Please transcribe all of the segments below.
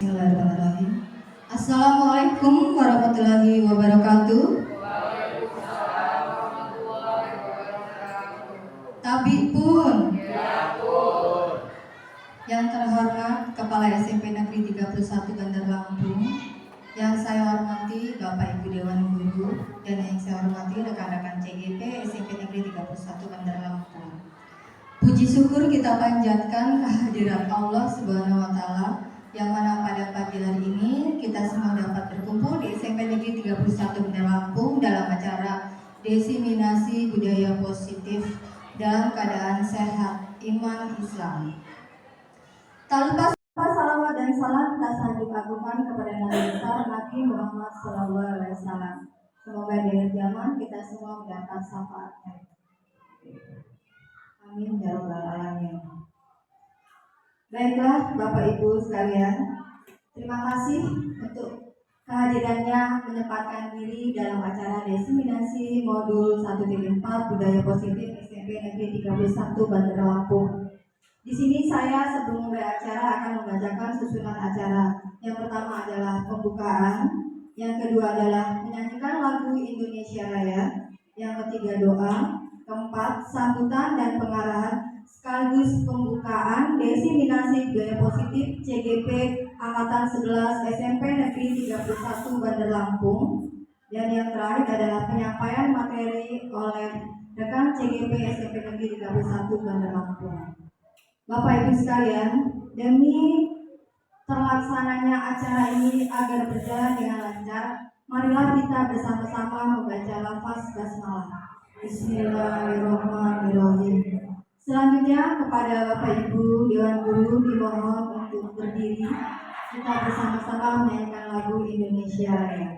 Bismillahirrahmanirrahim. Assalamualaikum warahmatullahi wabarakatuh. Tabik pun. Yang terhormat Kepala SMP Negeri 31 Bandar Lampung, yang saya hormati Bapak Ibu Dewan Guru, dan yang saya hormati rekan-rekan CGP SMP Negeri 31 Bandar Lampung. Puji syukur kita panjatkan kehadiran Allah Subhanahu wa Ta'ala, yang mana pada pagi hari ini kita semua dapat berkumpul di SMP Negeri 31 Bandar Lampung dalam acara diseminasi budaya positif dalam keadaan sehat iman Islam. Tak lupa salawat dan salam kita sanjung agungkan kepada Nabi besar Nabi Muhammad SAW. Semoga di akhir zaman kita semua mendapat syafaatnya. Amin ya rabbal alamin. Baiklah Bapak Ibu sekalian, terima kasih untuk kehadirannya menyempatkan diri dalam acara diseminasi modul 1.4 budaya positif SMP Negeri 31 Bandar Lampung. Di sini saya sebelum mulai acara akan membacakan susunan acara. Yang pertama adalah pembukaan, yang kedua adalah menyanyikan lagu Indonesia Raya, yang ketiga doa, keempat sambutan dan pengarahan sekaligus pembukaan diseminasi budaya positif CGP Angkatan 11 SMP Negeri 31 Bandar Lampung, dan yang terakhir adalah penyampaian materi oleh rekan CGP SMP Negeri 31 Bandar Lampung. Bapak Ibu sekalian, demi terlaksananya acara ini agar berjalan dengan lancar, marilah kita bersama-sama membaca lafaz basmalah. Bismillahirrahmanirrahim. Selanjutnya kepada Bapak Ibu Dewan Guru dimohon untuk berdiri. Kita bersama-sama menyanyikan lagu Indonesia Raya.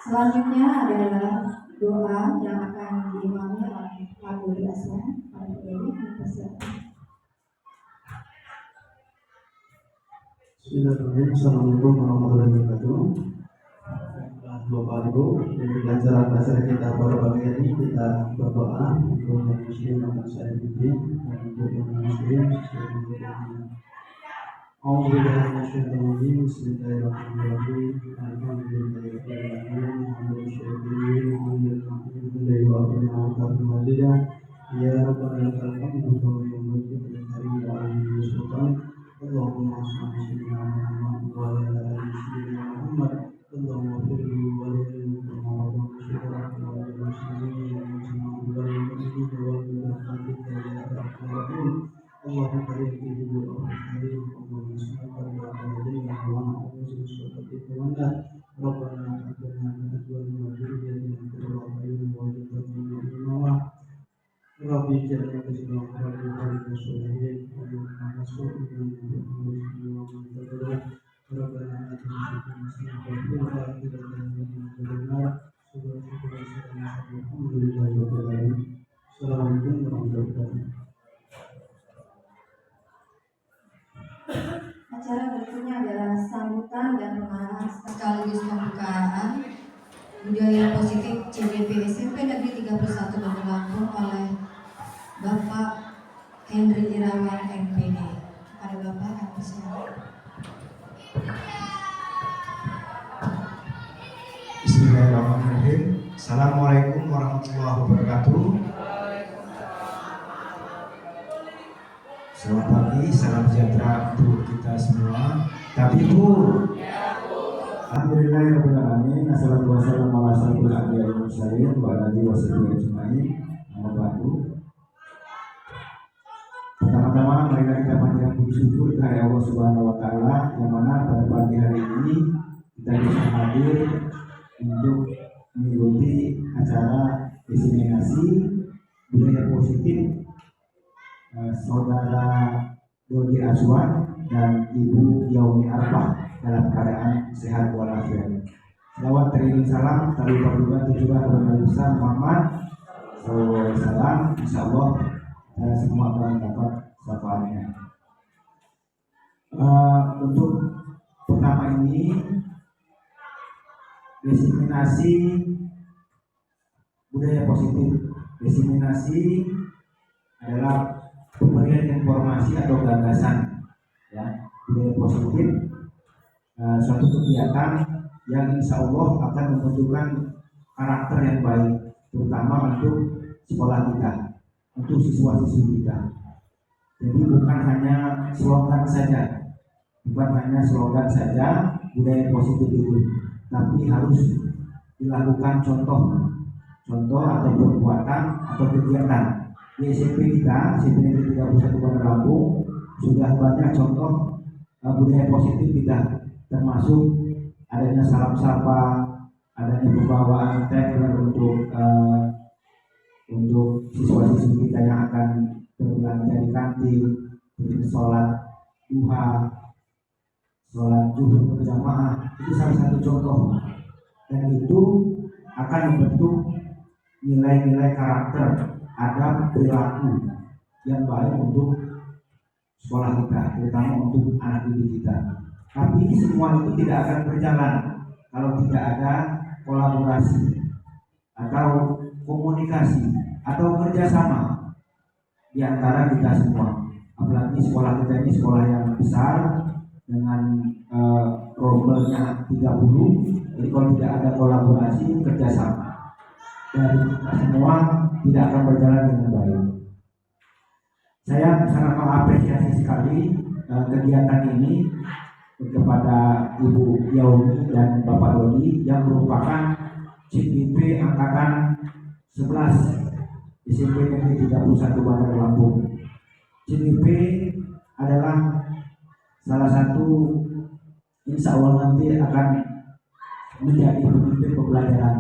Selanjutnya adalah doa yang akan diimami oleh Pak Dodi Aswan. Pak Dodi, dipersilakan. Bismillahirrahmanirrahim. Assalamualaikum warahmatullahi wabarakatuh. Bapak Ibu, di pelajaran acara kita pada pagi ini kita berdoa untuk umat muslim dan bangsa Indonesia dan untuk umat muslim sesuai dengan Bismillahirrahmanirrahim. Bismillahirrahmanirrahim. Alhamdulillahirrahmanirrahim. Ya Rabbana lakal hamdu kama yanbaghi li jalali wajhika. Allahumma shalli ala Muhammad wa ala ali sayyidina Muhammad. Allahumma firli wa li Muhammad syukuran wa li muslimin wa li muslimin wa li rahmatika ya arhamar rahimin. Allahumma barik fi al-akhirin Allahumma salli ala Muhammadin wa ala alihi wa sahbihi wa sallam. Rabbana atina min azwajina wa dhurriyyatina jalan keselamatan hari kesulitan Allah masuk dengan Allah Rabbana atina fid dunya hasanah wa fil akhirati hasanah wa qina adzabannar. Alhamdulillahi rabbil alamin. Assalamualaikum warahmatullahi wabarakatuh. Acara berikutnya adalah sambutan dan pengarahan sekaligus pembukaan budaya positif CDP SMP Negeri 31 Bandar Lampung oleh Bapak Hendri Irawan MPD. Kepada Bapak kami persilakan. Bismillahirrahmanirrahim. Assalamualaikum warahmatullahi wabarakatuh. Selamat pagi, salam sejahtera untuk kita semua. Tapi Bu, alhamdulillahirobbilalamin. Assalatu wassalamu ala asyrofil anbiya'i wal mursalin wa ala alihi washabihi ajmain. Amma ba'du. Pertama-tama marilah kita panjatkan puji syukur kepada Allah Subhanahu wa taala yang mana pada pagi hari ini kita bisa hadir untuk mengikuti acara diseminasi budaya positif Saudara Dodi Azwan dan Ibu Yaumi Arfah dalam keadaan sehat walafiat. Selawat teriring salam tali perdugaan tujuan kepada Nabi besar Muhammad SAW. Insya Allah semua akan dapat syafaatnya. Untuk pertama ini diseminasi budaya positif. Diseminasi adalah pemberian informasi atau gagasan ya budaya positif, suatu kegiatan yang insya Allah akan membentukkan karakter yang baik, terutama untuk sekolah kita, untuk siswa-siswi kita. Jadi bukan hanya slogan saja, budaya positif itu, tapi harus dilakukan contoh atau perbuatan atau kegiatan. Di SMP kita, SMP Negeri 31 Bandar Lampung, sudah banyak contoh budaya positif kita, termasuk adanya salam sapa, adanya pembawaan tender untuk siswa-siswi kita yang akan berbelanja di kantin, sholat duha, sholat zuhur berjamaah, itu salah satu contoh, dan itu akan membentuk nilai-nilai karakter, adab, perilaku yang baik untuk sekolah kita, terutama untuk anak didik kita. Tapi semua itu tidak akan berjalan kalau tidak ada kolaborasi atau komunikasi atau kerjasama di antara kita semua. Apalagi sekolah kita ini sekolah yang besar dengan rombelnya 30. Jadi kalau tidak ada kolaborasi, kerjasama dari kita semua tidak akan berjalan dengan baik. Saya sangat mengapresiasi sekali kegiatan ini kepada Ibu Yaumi dan Bapak Dodi yang merupakan CDP angkatan 11 SMP Negeri 31 Bandar Lampung. CDP adalah salah satu insya Allah nanti akan menjadi pemimpin pembelajaran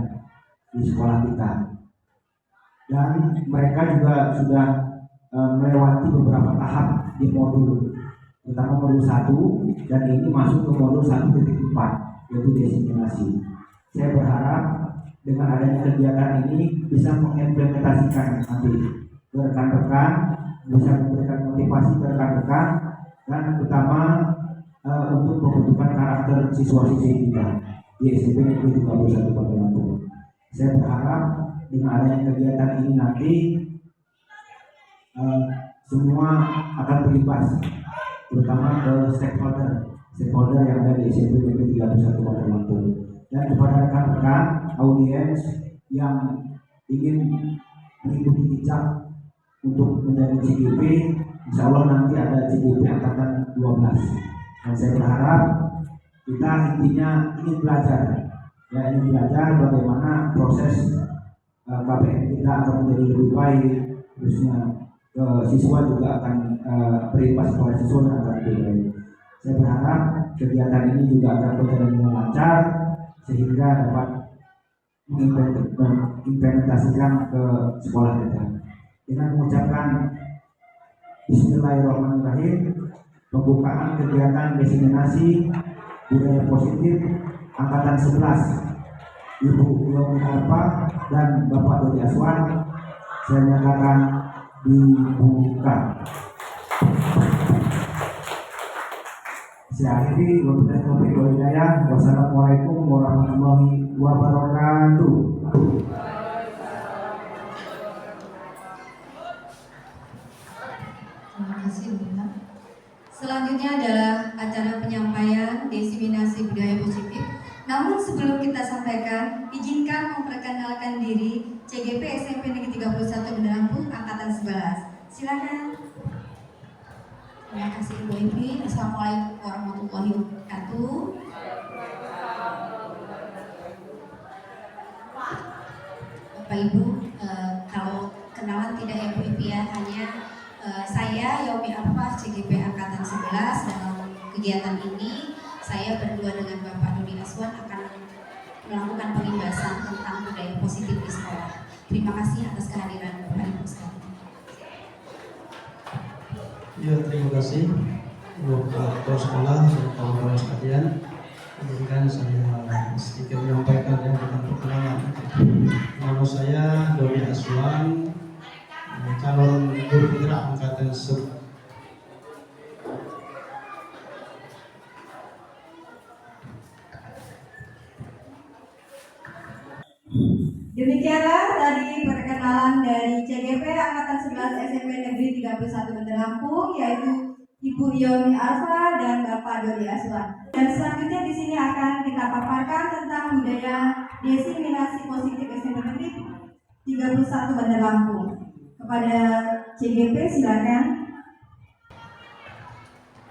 di sekolah kita, dan mereka juga sudah melewati beberapa tahap di modul, terutama modul 1, dan ini masuk ke modul 1.4, yaitu diseminasi. Saya berharap dengan adanya kegiatan ini bisa mengimplementasikan nanti ke rekan-rekan, bisa memberikan motivasi ke rekan-rekan, dan terutama untuk pembentukan karakter siswa-siswi kita di SMP Negeri 31 Bandar Lampung. Saya berharap dengan adanya kegiatan ini nanti semua akan berimbas, terutama ke stakeholder yang ada di SMP Negeri 31 Bandar Lampung, dan kepada rekan-rekan audiens yang ingin mengikuti jejak untuk menjadi CDP. Insya Allah nanti ada CDP angkatan 12, dan saya berharap kita intinya ingin belajar bagaimana proses KPM kita akan menjadi lebih baik, terusnya siswa juga akan berimbas kepada siswa yang akan lebih baik. Saya berharap kegiatan ini juga akan berjalan dengan lancar sehingga dapat mengimplementasikan ke sekolah kita. dengan mengucapkan Bismillahirrahmanirrahim, pembukaan kegiatan diseminasi budaya positif angkatan 11 Ibu Yomi Arfa dan Bapak Dodi Aswan, saya nyatakan dibuka. Saya akhiri, wabillahi taufiq wal hidayah. Wassalamualaikum warahmatullahi wabarakatuh. Terima kasih Bunda. Selanjutnya adalah acara penyampaian diseminasi budaya positif. Namun sebelum kita sampaikan, izinkan memperkenalkan diri CGP SMP Negeri 31 Benda Lampung angkatan 11. Silakan. Terima kasih Ibu Ibi. Assalamualaikum warahmatullahi wabarakatuh. Bapak Ibu, kalau kenalan tidak ya Bu Ibi ya, hanya saya Yomi Arfa CGP angkatan 11. Dalam kegiatan ini saya berdua dengan Bapak Dodi Aswan akan melakukan pengibasan tentang budaya positif di sekolah. Terima kasih atas kehadiran Bapak Ibu sekalian. Ya, terima kasih untuk kepala sekolah serta kawan-kawan sekalian. Izinkan saya sedikit menyampaikan ya tentang perkenalan. Nama saya Dodi Aswan, calon guru penggerak angkatan 11. Demikianlah tadi perkenalan dari CGP angkatan 11 SMP Negeri 31 Benda Lampung, yaitu Ibu Yomi Arfa dan Bapak Dodi Aswan. Dan selanjutnya di sini akan kita paparkan tentang budaya diseminasi positif SMP Negeri 31 Benda Lampung. Kepada CGP silakan.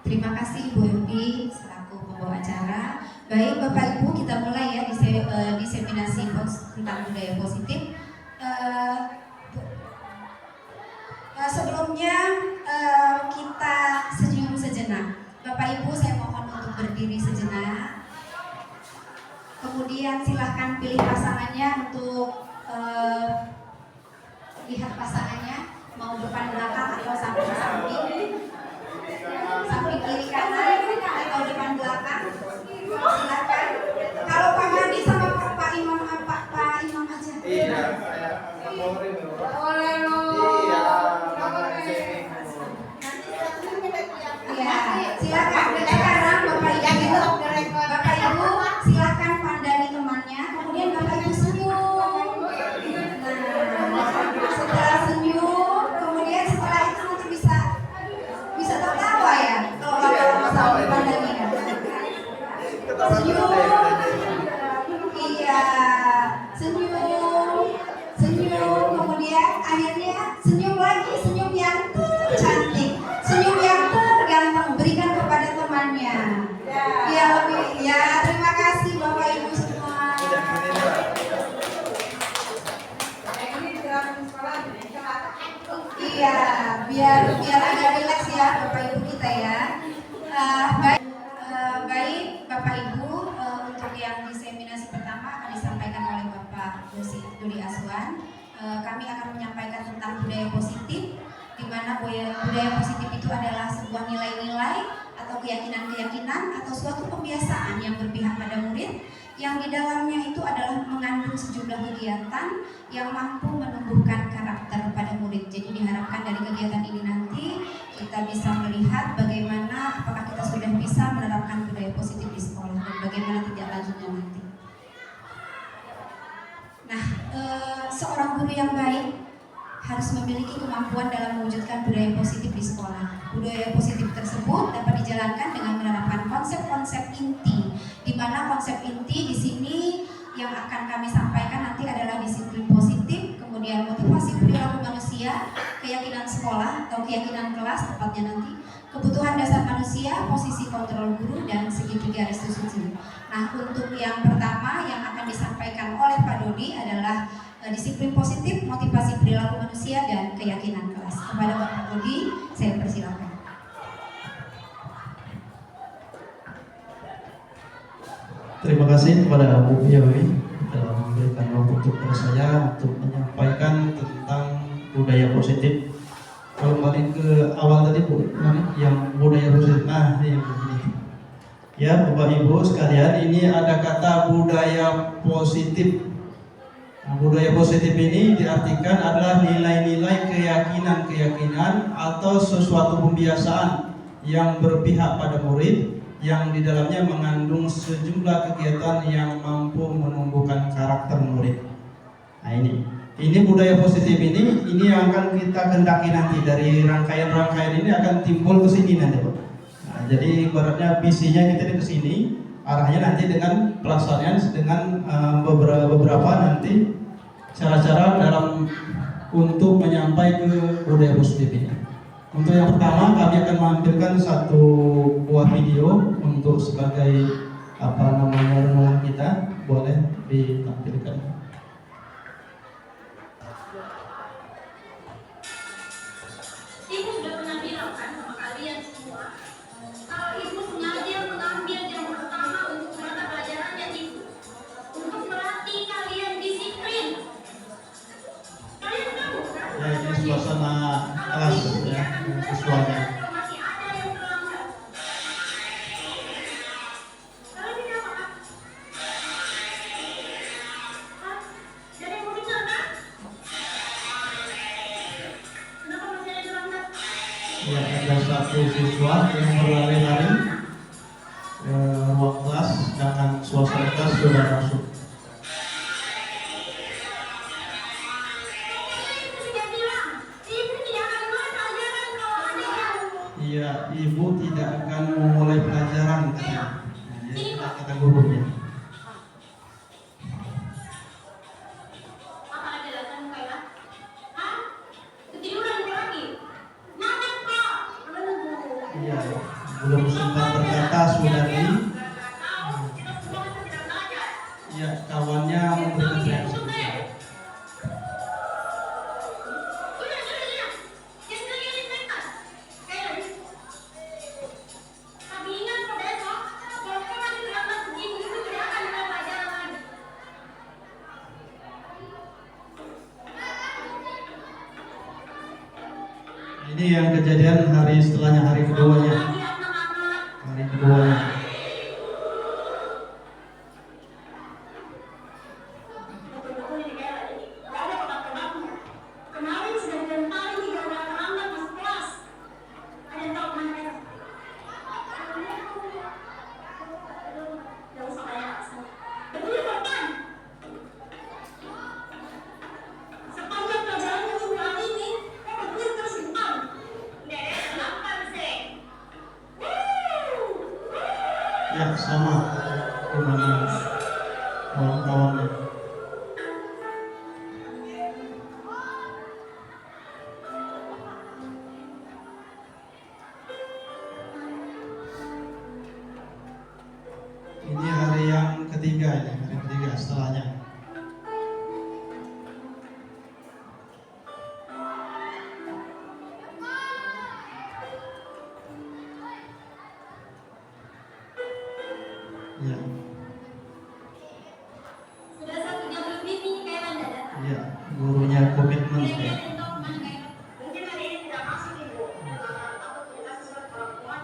Terima kasih Bu Yomi selaku pembawa acara. Baik Bapak Ibu, kita mulai ya diseminasi tentang budaya positif. Sebelumnya kita senyum sejenak. Bapak Ibu, saya mohon untuk berdiri sejenak. Kemudian silahkan pilih pasangannya untuk lihat pasangannya, mau depan belakang atau samping kiri kanan atau depan belakang. Silakan. Kalau Pak Hadi sama Pak Imam aja. Iya, saya favorit. Boleh loh. Iya, silakan. Sekarang Bapak Ibu silakan pandangi temannya, kemudian Bapak Ibu senyum. Nah, setelah senyum, kemudian setelah itu nanti bisa tertawa ya. Kalau Bapak sama dipandangi. Senyum. Iya, senyum, kemudian akhirnya senyum lagi, senyum yang cantik, senyum yang terganteng, berikan kepada temannya. Ya, terima kasih Bapak Ibu semua. Iya, biar agak rileks ya Bapak Ibu kita ya. Baik Bapak Ibu, untuk yang diseminasi pertama akan disampaikan oleh Bapak Dodi Aswan. Kami akan menyampaikan tentang budaya positif, di mana budaya positif itu adalah sebuah nilai-nilai atau keyakinan-keyakinan atau suatu kebiasaan yang berpihak pada murid, yang di dalamnya itu adalah mengandung sejumlah kegiatan yang mampu menumbuhkan karakter pada murid. Jadi diharapkan dari kegiatan ini nanti kita bisa melihat bagaimana apakah kita sudah bisa menerapkan budaya positif di sekolah dan bagaimana tindak lanjutnya nanti. Nah, seorang guru yang baik harus memiliki kemampuan dalam mewujudkan budaya positif di sekolah. Budaya positif tersebut dapat dijalankan dengan menerapkan konsep-konsep inti, di mana konsep inti di sini yang akan kami sampaikan nanti adalah disiplin positif, kemudian motivasi perilaku manusia, keyakinan sekolah atau keyakinan kelas tepatnya nanti, kebutuhan dasar manusia, posisi kontrol guru, dan segitiga restitusi. Nah, untuk yang pertama yang akan disampaikan oleh Pak Dodi adalah disiplin positif, motivasi perilaku manusia, dan keyakinan kelas. Kepada Bapak Dodi, saya persilakan. Terima kasih kepada Bu Yomi telah memberikan waktu kepada saya untuk menyampaikan tentang budaya positif. Kalau balik ke awal tadi Bu, yang budaya positif, nah ini begini. Ya Bapak Ibu sekalian, ini ada kata budaya positif. Nah, budaya positif ini diartikan adalah nilai-nilai keyakinan-keyakinan atau sesuatu pembiasaan yang berpihak pada murid, yang di dalamnya mengandung sejumlah kegiatan yang mampu menumbuhkan karakter murid. Nah ini budaya positif ini yang akan kita kendaki nanti. Dari rangkaian-rangkaian ini akan timbul ke sini nanti Pak. Nah, jadi ibaratnya visinya kita ke sini, arahnya nanti dengan pelaksanaan dengan beberapa nanti cara-cara dalam untuk menyampaikan ke budaya positif ini. Untuk yang pertama kami akan menampilkan satu buah video untuk sebagai renungan kita, boleh ditampilkan. Ibu sudah pernah bilang kan sama kalian semua, kalau ibu sengaja mengambil yang pertama untuk mata pelajarannya ibu, untuk melatih kalian disiplin. Kalian tahu kan? Ya, ini suasana kelas ya, siswanya. Kalau masih ada yang terlambat. Kalau tidak apa? Jadi mau bicara kan? Kenapa masih ada yang terlambat? Ya, ada satu siswa yang berlari-lari ke ruang kelas, sedangkan suasana kelas sudah masuk. Ibu sudah bilang, ibu tidak akan mulai pelajaran kalau ada yang Iya, ibu tidak akan memulai pelajaran katanya. Nah, jadi kata gurunya. apa ada alasan kayak, hah? Ketiduran lagi? Makan kok? Iya, belum sempat berkata sudah Kita semua tidak belajar. ya kawannya memberikan reaksi. Ini yang kejadian hari setelahnya, hari keduanya. Hari keduanya. Kemarin sudah ditentang 3 bulan terlambat masuk kelas. Ada yang tahu kemana mereka? Gak usah banyak alasan. Betul kan? Sepanjang pelajaran minggu ini, betul tersimpan. Lampan sih. Ya sama dengan kawan-kawannya. Ini hari yang ketiga, ini hari ketiga setelahnya. Ya, Sudah 1 jam lebih nih kayak Anda datang. ya, gurunya komitmen sekali. Mungkin hari ini tidak masuk ibu. Takut dikasih surat pengakuan.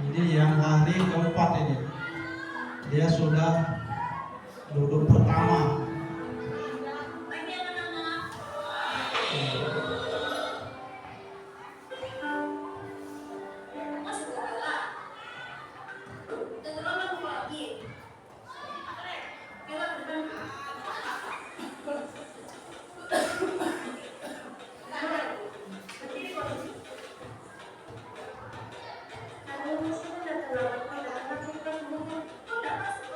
Ini yang hari keempat ini. Dia sudah duduk pertama. Lagi anak-anak. Mas sudah lah. Terlalu lagi. Bella berbang. Berdiri kok. Kalau misalnya udah terlambat, anak-anak kita semua udah masuk.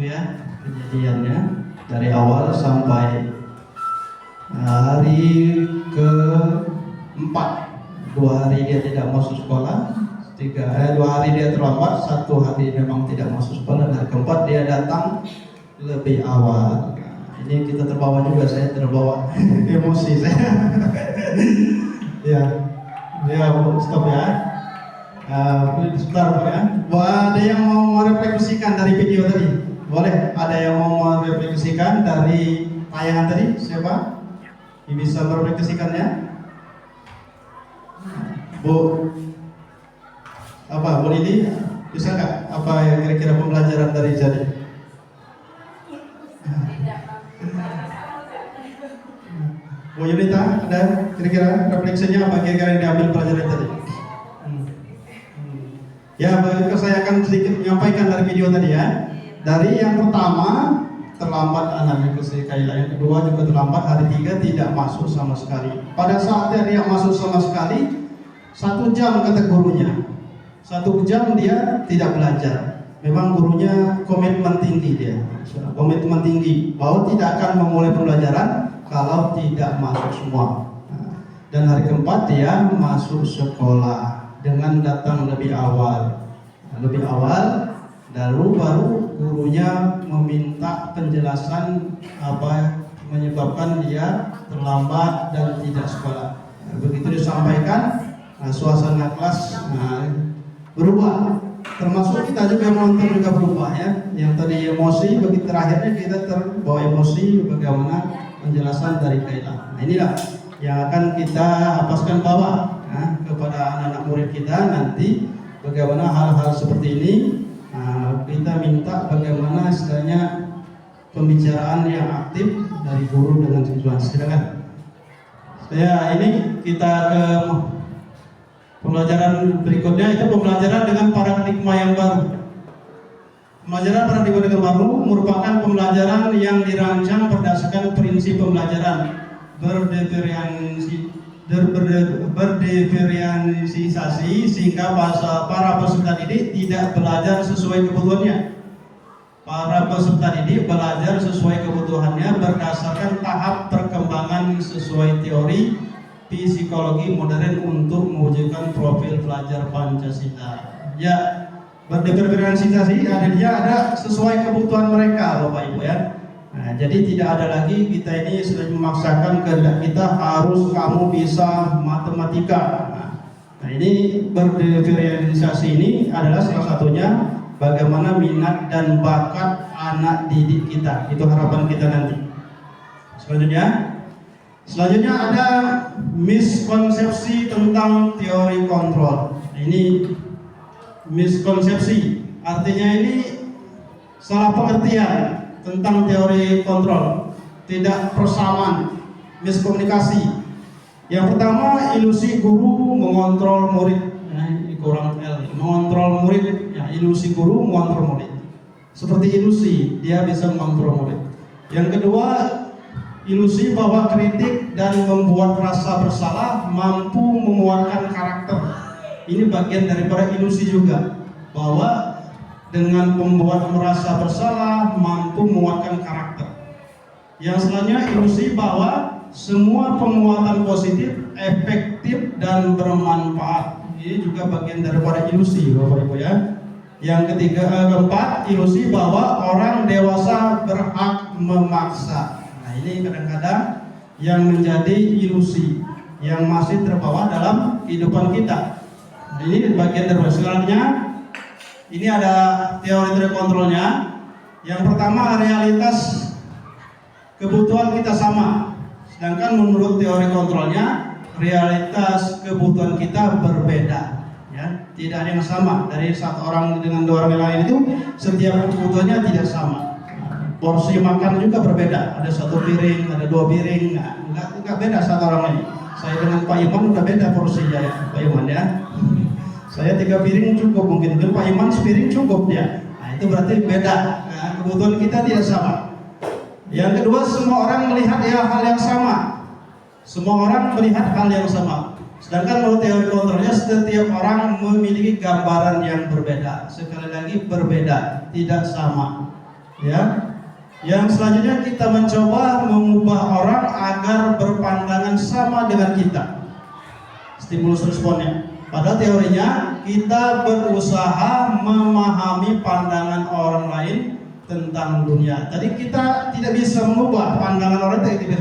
ya kejadiannya dari awal sampai hari keempat. 2 hari dia tidak masuk sekolah, 2 hari dia terlambat, 1 hari memang tidak masuk sekolah, dan hari keempat dia datang lebih awal. Ini kita terbawa juga, saya terbawa emosi saya. Ya, stop ya. Sebentar Pak ya. Ada yang mau merefleksikan dari video tadi? Boleh? Ada yang mau merefleksikan dari tayangan tadi? Siapa? Yang bisa merefleksikannya? Bu Lili, bisa nggak apa yang kira-kira pembelajaran dari jadi? Bu Yunita, ada kira-kira refleksinya apa kira-kira yang diambil pelajaran tadi? Ya, baik, saya akan sedikit menyampaikan dari video tadi ya. Dari yang pertama, terlambat anak mengikuti Kaila. Yang kedua juga terlambat, hari 3 tidak masuk sama sekali. Pada saat dia masuk sama sekali, 1 jam kata gurunya. 1 jam dia tidak belajar. Memang gurunya komitmen tinggi dia. Komitmen tinggi bahwa tidak akan memulai pembelajaran kalau tidak masuk semua. Dan hari keempat dia masuk sekolah dengan datang lebih awal. Lalu baru gurunya meminta penjelasan apa menyebabkan dia terlambat dan tidak sekolah. Begitu disampaikan, suasana kelas berubah. Termasuk kita juga menonton juga berubah ya. Yang tadi emosi, begitu terakhirnya kita terbawa emosi bagaimana penjelasan dari Kaila. Nah, inilah yang akan kita hapaskan bawah kepada anak-anak murid kita nanti, bagaimana hal-hal seperti ini. Kita minta bagaimana istilahnya pembicaraan yang aktif dari guru dengan siswa. Silakan. Ini kita ke pembelajaran berikutnya, itu pembelajaran dengan paradigma yang baru. Pembelajaran paradigma yang baru merupakan pembelajaran yang dirancang berdasarkan prinsip pembelajaran berdiferensiasi sehingga para peserta didik tidak belajar sesuai kebutuhannya. Para peserta didik belajar sesuai kebutuhannya berdasarkan tahap perkembangan sesuai teori psikologi modern untuk mewujudkan profil pelajar Pancasila. Ya, berdiferensiasi artinya ada sesuai kebutuhan mereka, Bapak Ibu ya. Nah, jadi tidak ada lagi kita ini sudah memaksakan kehendak kita harus kamu bisa matematika. Nah, ini berdiferensiasi ini adalah salah satunya bagaimana minat dan bakat anak didik kita. Itu harapan kita nanti. Selanjutnya ada miskonsepsi tentang teori kontrol. Ini miskonsepsi, artinya ini salah pengertian tentang teori kontrol, tidak persamaan, miskomunikasi. Yang pertama, ilusi guru mengontrol murid. Ini kurang L, mengontrol murid. Ya, ilusi guru mengontrol murid. Seperti ilusi, dia bisa mengontrol murid. Yang kedua, ilusi bahwa kritik dan membuat rasa bersalah mampu menguatkan karakter. Ini bagian daripada ilusi juga, bahwa dengan membuat merasa bersalah mampu menguatkan karakter. Yang selanjutnya, ilusi bahwa semua penguatan positif efektif dan bermanfaat. Ini juga bagian daripada ilusi, Bapak Ibu ya. Yang keempat, ilusi bahwa orang dewasa berhak memaksa. Nah, ini kadang-kadang yang menjadi ilusi yang masih terbawa dalam kehidupan kita. Nah, ini bagian dari selanjutnya. Ini ada teori kontrolnya. Yang pertama, realitas kebutuhan kita sama. Sedangkan menurut teori kontrolnya, realitas kebutuhan kita berbeda. Ya, tidak ada yang sama. Dari satu orang dengan 2 orang yang lain itu, setiap kebutuhannya tidak sama. Porsi makan juga berbeda. Ada 1 piring, ada 2 piring. Enggak beda satu orang ini. Saya dengan Pak Iman udah beda porsinya ya, Pak Iman ya. Saya 3 piring cukup mungkin, dan Pak Iman sepiring cukup ya. Nah, itu berarti beda. Nah, kebutuhan kita tidak sama. Yang kedua, semua orang melihat hal yang sama. Semua orang melihat hal yang sama. Sedangkan menurut teori kontrolnya, setiap orang memiliki gambaran yang berbeda. Sekali lagi berbeda, tidak sama. Ya. Yang selanjutnya kita mencoba mengubah orang agar berpandangan sama dengan kita. Stimulus responnya. Pada teorinya kita berusaha memahami pandangan orang lain tentang dunia. Tadi kita tidak bisa mengubah pandangan orang itu,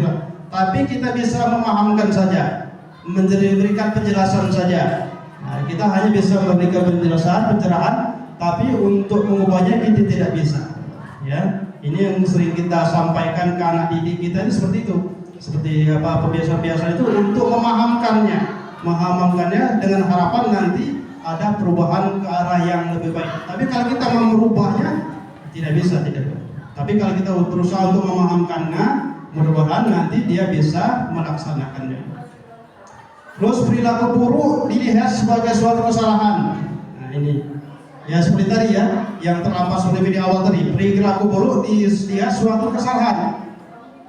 tapi kita bisa memahamkan saja, memberikan penjelasan saja. Nah, kita hanya bisa memberikan penjelasan, pencerahan, tapi untuk mengubahnya kita tidak bisa. Ya, ini yang sering kita sampaikan ke anak didik kita ini seperti itu, seperti apa kebiasaan-kebiasaan itu untuk memahamkannya dengan harapan nanti ada perubahan ke arah yang lebih baik. Tapi kalau kita mau merubahnya tidak bisa, tidak. Tapi kalau kita berusaha untuk memahamkannya, mudah-mudahan nanti dia bisa melaksanakannya. Terus perilaku buruk dilihat sebagai suatu kesalahan. Nah ini, ya seperti tadi ya, yang terlampas oleh video awal tadi, perilaku buruk dilihat suatu kesalahan.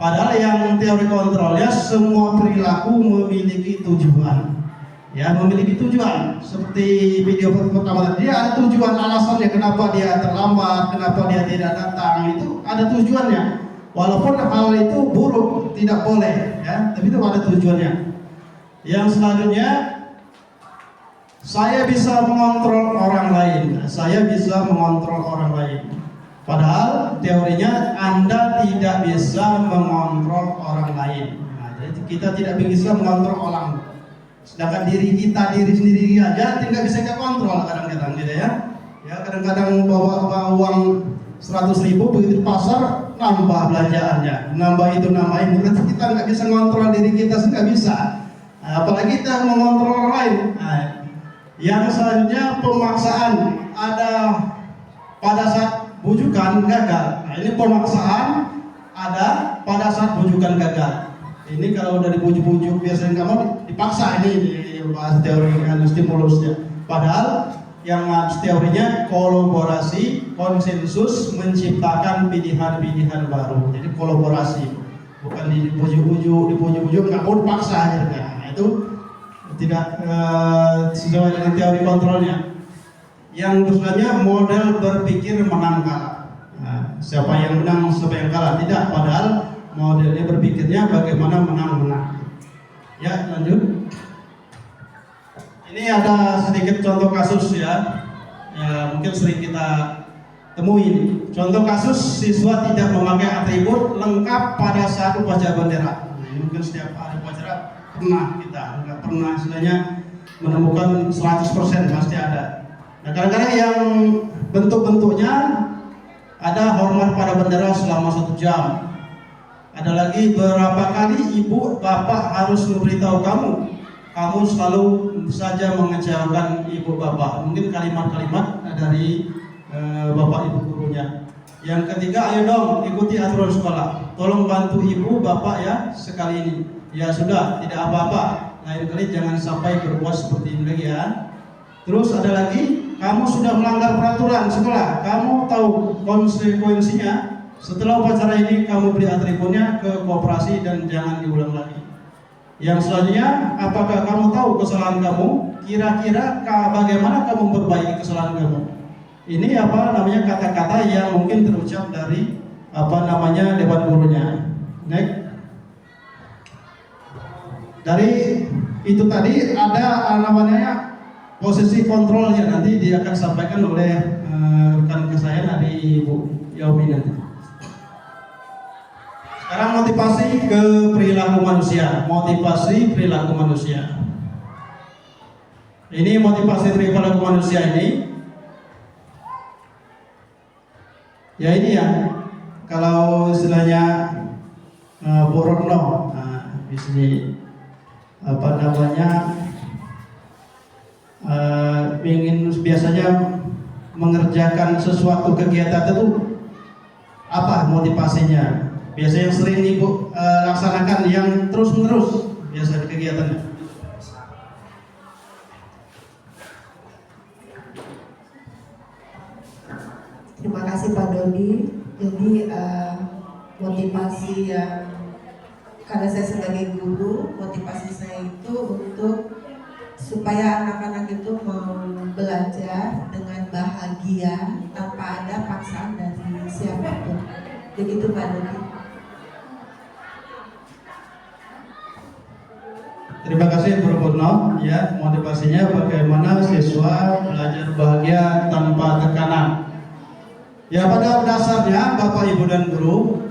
Padahal yang teori kontrolnya semua perilaku memiliki tujuan. Ya, memiliki tujuan. Seperti video pertama tadi, dia ada tujuan alasannya kenapa dia terlambat, kenapa dia tidak datang, itu ada tujuannya. Walaupun hal itu buruk, tidak boleh, ya, tapi itu ada tujuannya. Yang selanjutnya, saya bisa mengontrol orang lain. Saya bisa mengontrol orang lain. Padahal teorinya Anda tidak bisa mengontrol orang lain. Nah, jadi kita tidak bisa mengontrol orang. Sedangkan diri sendiri aja tidak bisa kita kontrol kadang-kadang gitu ya. Ya kadang-kadang bawa uang 100.000 begitu di pasar nambah belanjaannya, nambah itu nambah ini. Berarti kita nggak bisa mengontrol diri kita sendiri, nggak bisa. Nah, apalagi kita mengontrol orang lain. Nah, yang selanjutnya pemaksaan, ada pada saat bujukan gagal. Nah, ini pemaksaan ada pada saat bujukan gagal. Ini kalau udah dibujuk-bujuk biasanya nggak mau, dipaksa ini bahas teori stimulusnya. Padahal yang teorinya kolaborasi, konsensus menciptakan pilihan-pilihan baru. Jadi kolaborasi, bukan dibujuk-bujuk nggak mau dipaksa aja. Nah, itu tidak sesuai dengan teori kontrolnya. Yang selanjutnya model berpikir menang kalah. Nah, siapa yang menang, siapa yang kalah, tidak. Padahal modelnya berpikirnya bagaimana menang-menang. Ya, lanjut. Ini ada sedikit contoh kasus ya, mungkin sering kita temuin. Contoh kasus siswa tidak memakai atribut lengkap pada saat upacara bendera. Nah, ini mungkin setiap hari upacara pernah kita, nggak pernah istilahnya menemukan 100% pasti ada. Nah, kadang-kadang yang bentuk-bentuknya ada hormat pada bendera selama 1 jam. Ada lagi berapa kali ibu bapak harus memberitahu kamu selalu saja mengecewakan ibu bapak. Mungkin kalimat-kalimat dari bapak ibu gurunya. Yang ketiga, ayo dong ikuti aturan sekolah. Tolong bantu ibu bapak ya sekali ini. Ya sudah, tidak apa-apa. Lain kali jangan sampai berbuat seperti ini lagi ya. Terus ada lagi, kamu sudah melanggar peraturan sekolah. Kamu tahu konsekuensinya. Setelah upacara ini kamu beri atributnya ke koperasi dan jangan diulang lagi. Yang selanjutnya, apakah kamu tahu kesalahan kamu? Kira-kira bagaimana kamu memperbaiki kesalahan kamu? Ini apa namanya kata-kata yang mungkin terucap dari dewan gurunya. Next. Dari itu tadi ada namanya posisi kontrolnya, nanti dia akan sampaikan oleh rekan ke saya dari Ibu Yaumi nanti. Sekarang motivasi ke perilaku manusia. Motivasi perilaku manusia. Ini motivasi perilaku manusia ini. Ya ini ya. Kalau istilahnya Borokno, di sini ingin biasanya mengerjakan sesuatu kegiatan itu apa motivasinya? Biasanya yang sering ibu laksanakan yang terus-menerus biasa kegiatannya. Terima kasih Pak Dodi. Jadi motivasi karena saya sebagai guru, motivasi saya itu untuk supaya anak-anak itu mau belajar dengan bahagia tanpa ada paksaan dari siapapun. Begitu Pak Dodi. Terima kasih Guru Purno. Ya, motivasinya bagaimana siswa belajar bahagia tanpa tekanan. Ya, pada dasarnya Bapak Ibu dan Guru,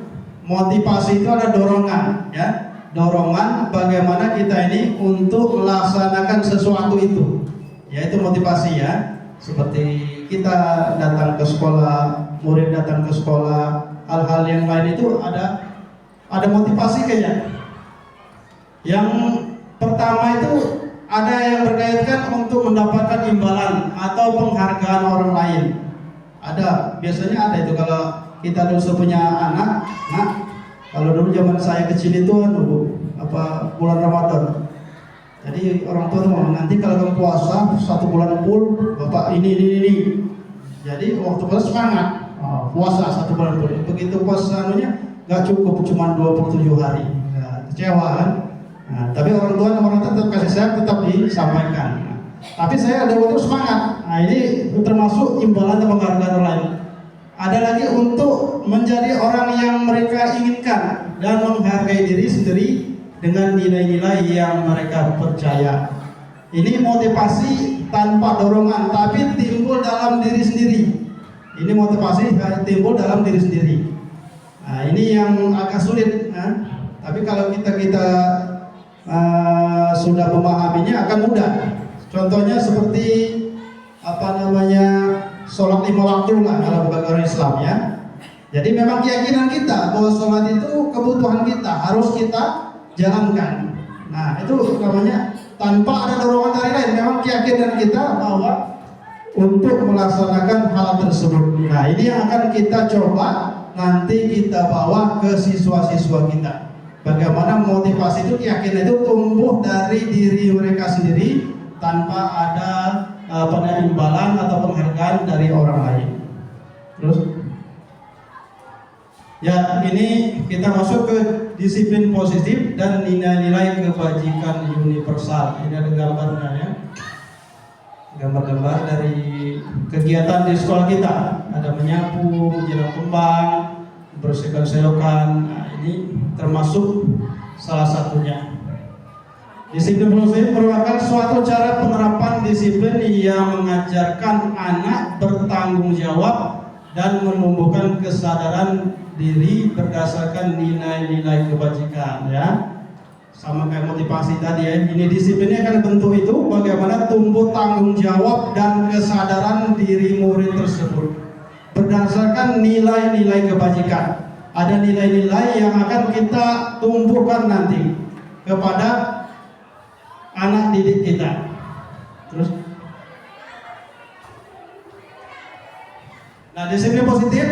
motivasi itu ada dorongan, ya. Dorongan bagaimana kita ini untuk melaksanakan sesuatu itu, yaitu motivasi ya. Seperti kita datang ke sekolah, murid datang ke sekolah, hal-hal yang lain itu ada motivasi kayaknya. Yang pertama itu ada yang berkaitan untuk mendapatkan imbalan atau penghargaan orang lain. Ada, biasanya ada itu kalau kita dulu punya anak, kalau dulu zaman saya kecil itu bulan Ramadan. Jadi orang tua tuh nanti kalau kamu puasa 1 bulan full, bapak ini. Jadi waktu puasa semangat, puasa 1 bulan full. Begitu puasa nggak cukup cuma 27 hari, kecewa kan? Nah, tapi orang tua tetap kasih sayang, tetap disampaikan. Tapi saya ada waktu semangat. Nah, ini termasuk imbalan dan penghargaan lain. Ada lagi untuk menjadi orang yang mereka inginkan dan menghargai diri sendiri dengan nilai-nilai yang mereka percaya. Ini motivasi tanpa dorongan, tapi timbul dalam diri sendiri. Ini motivasi timbul dalam diri sendiri. Nah, ini yang agak sulit. Tapi kalau kita sudah memahaminya akan mudah. Contohnya seperti sholat 5 waktu lah kalau bagi orang Islam ya. Jadi memang keyakinan kita bahwa sholat itu kebutuhan kita, harus kita jalankan. Nah itu namanya tanpa ada dorongan dari lain. Memang keyakinan kita bahwa untuk melaksanakan hal tersebut. Nah ini yang akan kita coba nanti kita bawa ke siswa-siswa kita. Bagaimana motivasi itu, keyakinan itu tumbuh dari diri mereka sendiri tanpa ada imbalan atau penghargaan dari orang lain. Terus ya ini kita masuk ke disiplin positif dan nilai-nilai kebajikan universal. Ini ada gambarnya ya, gambar-gambar dari kegiatan di sekolah kita. Ada menyapu, menyiram kembang, bersihkan selokan. Nah, ini termasuk salah satunya. Disiplin positif merupakan suatu cara penerapan disiplin yang mengajarkan anak bertanggung jawab dan menumbuhkan kesadaran diri berdasarkan nilai-nilai kebajikan ya. Sama kayak motivasi tadi ya. Ini disiplinnya akan bentuk itu bagaimana tumbuh tanggung jawab dan kesadaran diri murid tersebut berdasarkan nilai-nilai kebajikan. Ada nilai-nilai yang akan kita tumbuhkan nanti kepada anak didik kita. Terus, nah disiplin positif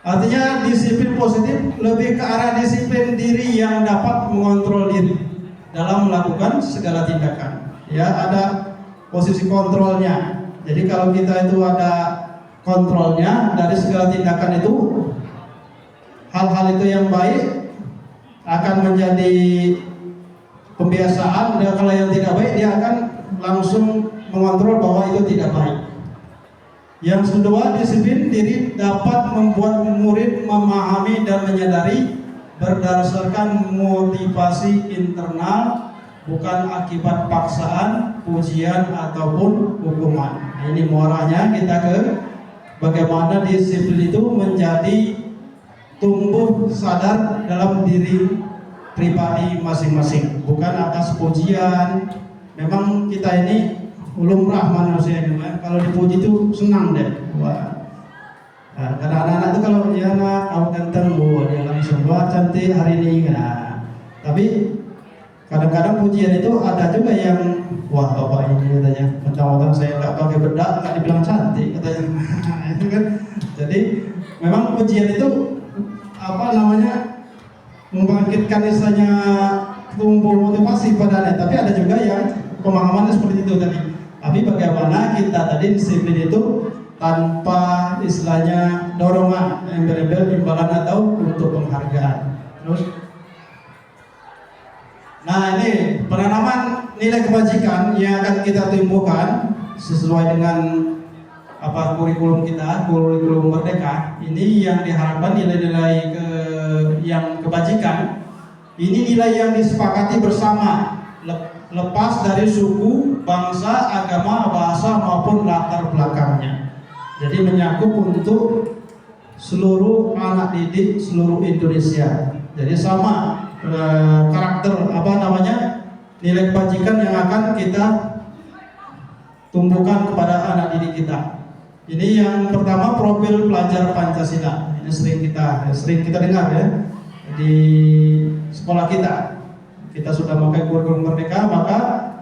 artinya disiplin positif lebih ke arah disiplin diri yang dapat mengontrol diri dalam melakukan segala tindakan. Ya ada posisi kontrolnya. Jadi kalau kita itu ada kontrolnya dari segala tindakan itu, hal-hal itu yang baik akan menjadi pembiasaan, dan kalau yang tidak baik dia akan langsung mengontrol bahwa itu tidak baik. Yang kedua, disiplin diri dapat membuat murid memahami dan menyadari berdasarkan motivasi internal, bukan akibat paksaan, pujian ataupun hukuman. Nah, ini muaranya kita ke bagaimana disiplin itu menjadi tumbuh sadar dalam diri pribadi masing-masing, bukan atas pujian. Memang kita ini lumrah manusia ini, kalau dipuji itu senang deh. Wah. Nah, karena anak-anak itu kalau dia anak kamu ganteng, dia langsung wah cantik hari ini. Nah, tapi kadang-kadang pujian itu ada juga yang wah bapak ini katanya mentang-mentang saya nggak pakai bedak nggak dibilang cantik katanya. Itu kan. Jadi memang pujian itu membangkitkan istilahnya tumbuh motivasi pada anak, tapi ada juga yang pemahamannya seperti itu tadi. Tapi bagaimana kita tadi disiplin itu tanpa istilahnya dorongan, embel-embel imbalan atau untuk penghargaan. Terus, nah ini penanaman nilai kebajikan yang akan kita tumbuhkan sesuai dengan kurikulum kita, kurikulum Merdeka. Ini yang diharapkan nilai-nilai yang kebajikan. Ini nilai yang disepakati bersama, lepas dari suku, bangsa, agama, bahasa maupun latar belakangnya. Jadi menyangkut untuk seluruh anak didik seluruh Indonesia. Jadi sama karakter nilai kebajikan yang akan kita tumbuhkan kepada anak didik kita. Ini yang pertama, profil pelajar Pancasila. Ini sering kita dengar ya di sekolah kita. Kita sudah memakai kurikulum Merdeka, maka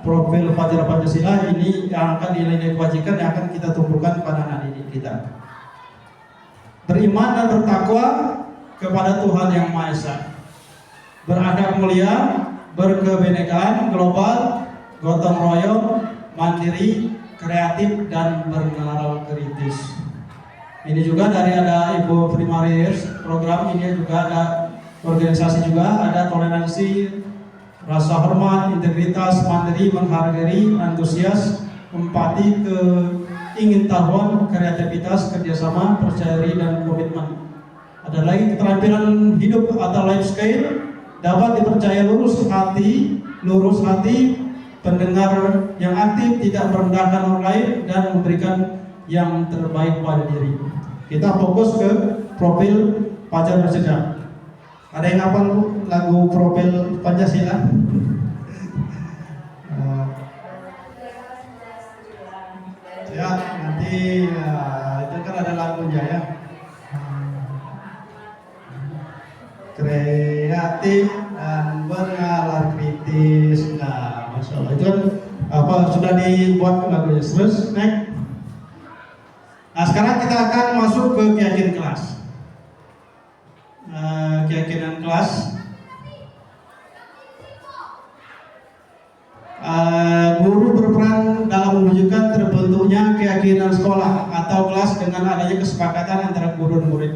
profil pelajar Pancasila ini yang akan nilai-nilai kebajikan yang akan kita tumbuhkan kepada anak didik kita. Beriman dan bertakwa kepada Tuhan Yang Maha Esa, beradab mulia, berkebinekaan global, gotong royong, mandiri, kreatif, dan bernalar kritis. Ini juga dari ada Ibu Primaris program, ini juga ada organisasi juga, ada toleransi, rasa hormat, integritas, mandiri, menghargai, antusias, empati, keingintahuan, kreativitas, kerjasama, percaya diri, dan komitmen. Ada lagi keterampilan hidup atau life skill, dapat dipercaya lurus hati, pendengar yang aktif, tidak merendahkan orang lain, dan memberikan yang terbaik pada diri. Kita fokus ke profil pelajar bersejarah. Ada yang hafal lagu profil Pancasila? Ya, nanti itu kan ada lagunya ya. Kreatif dan bernalar kritis. Nah, Masya Allah, itu kan sudah dibuat lagunya. Terus next. Nah, sekarang kita akan masuk ke keyakinan kelas. Keyakinan kelas. Guru berperan dalam mewujudkan terbentuknya keyakinan sekolah atau kelas dengan adanya kesepakatan antara guru dan murid.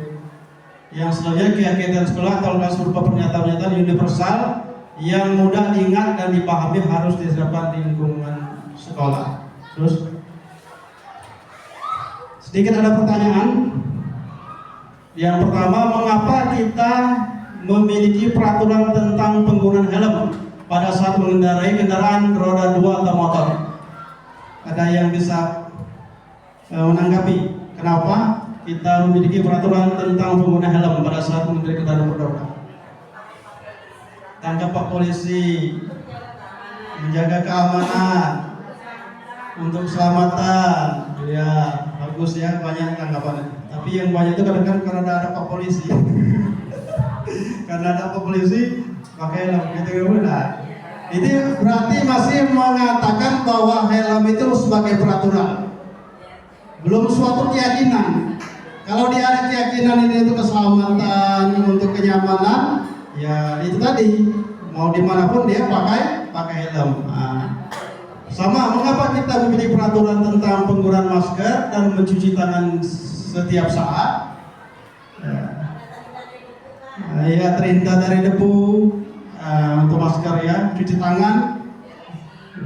Yang selanjutnya keyakinan sekolah atau kelas berupa pernyataan-pernyataan universal yang mudah diingat dan dipahami, harus diterapkan di lingkungan sekolah. Terus sedikit ada pertanyaan. Yang pertama, mengapa kita memiliki peraturan tentang penggunaan helm pada saat mengendarai kendaraan roda 2 atau motor? Ada yang bisa menanggapi kenapa kita memiliki peraturan tentang penggunaan helm pada saat mengendarai kendaraan roda 2? Tangkap Pak Polisi, menjaga keamanan, untuk keselamatan, ya bagus ya, banyak tanggapannya. Tapi yang banyak itu kadang-kadang karena ada Pak Polisi. Karena ada Pak Polisi, pakai helm gitu. Nah, itu berarti masih mengatakan bahwa helm itu sebagai peraturan, belum suatu keyakinan. Kalau dia ada keyakinan ini untuk keselamatan, untuk kenyamanan, ya itu tadi, mau dimanapun dia pakai helm. Nah, sama, mengapa kita memiliki peraturan tentang penggunaan masker dan mencuci tangan setiap saat? Ya, terhindar dari debu, untuk masker ya, cuci tangan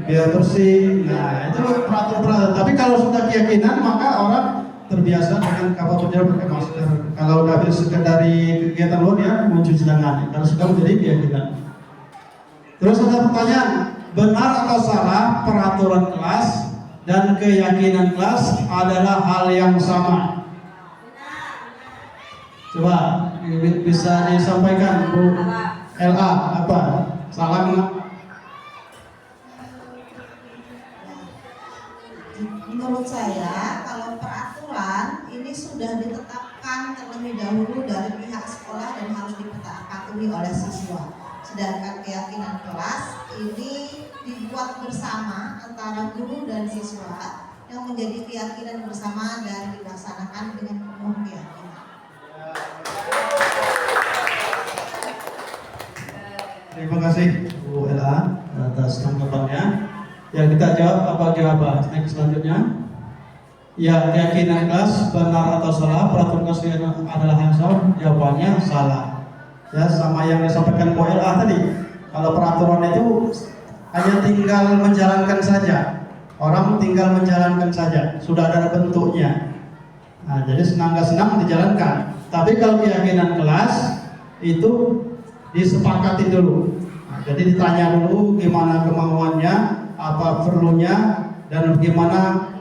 biar bersih. Nah, itu peraturan. Tapi kalau sudah keyakinan, maka orang terbiasa dengan kapal penjara pakai masker. Kalau udah sekedar dari kegiatan luar ya mencuci tangan. Kalau sudah menjadi keyakinan. Terus ada pertanyaan, benar atau salah peraturan kelas dan keyakinan kelas adalah hal yang sama? Coba bisa disampaikan Bu LA, apa? Salah nggak? Menurut saya, kalau peraturan ini sudah ditetapkan terlebih dahulu dari pihak sekolah dan harus dipatuhi oleh siswa. Sedangkan keyakinan kelas ini dibuat bersama antara guru dan siswa yang menjadi keyakinan bersama dan dilaksanakan dengan penuh keyakinan. Terima kasih Bu LA atas tanggapannya. Yang kita jawab apa jawaban? Next selanjutnya. Ya, keyakinan kelas benar atau salah peraturan kelas adalah yang salah? Jawabannya salah. Ya, sama yang disampaikan Bu LA tadi. Kalau peraturan itu hanya tinggal menjalankan saja. Orang tinggal menjalankan saja, sudah ada bentuknya. Nah, jadi senang nggak senang dijalankan. Tapi kalau keyakinan kelas itu disepakati dulu. Nah, jadi ditanya dulu gimana kemauannya, apa perlunya, dan bagaimana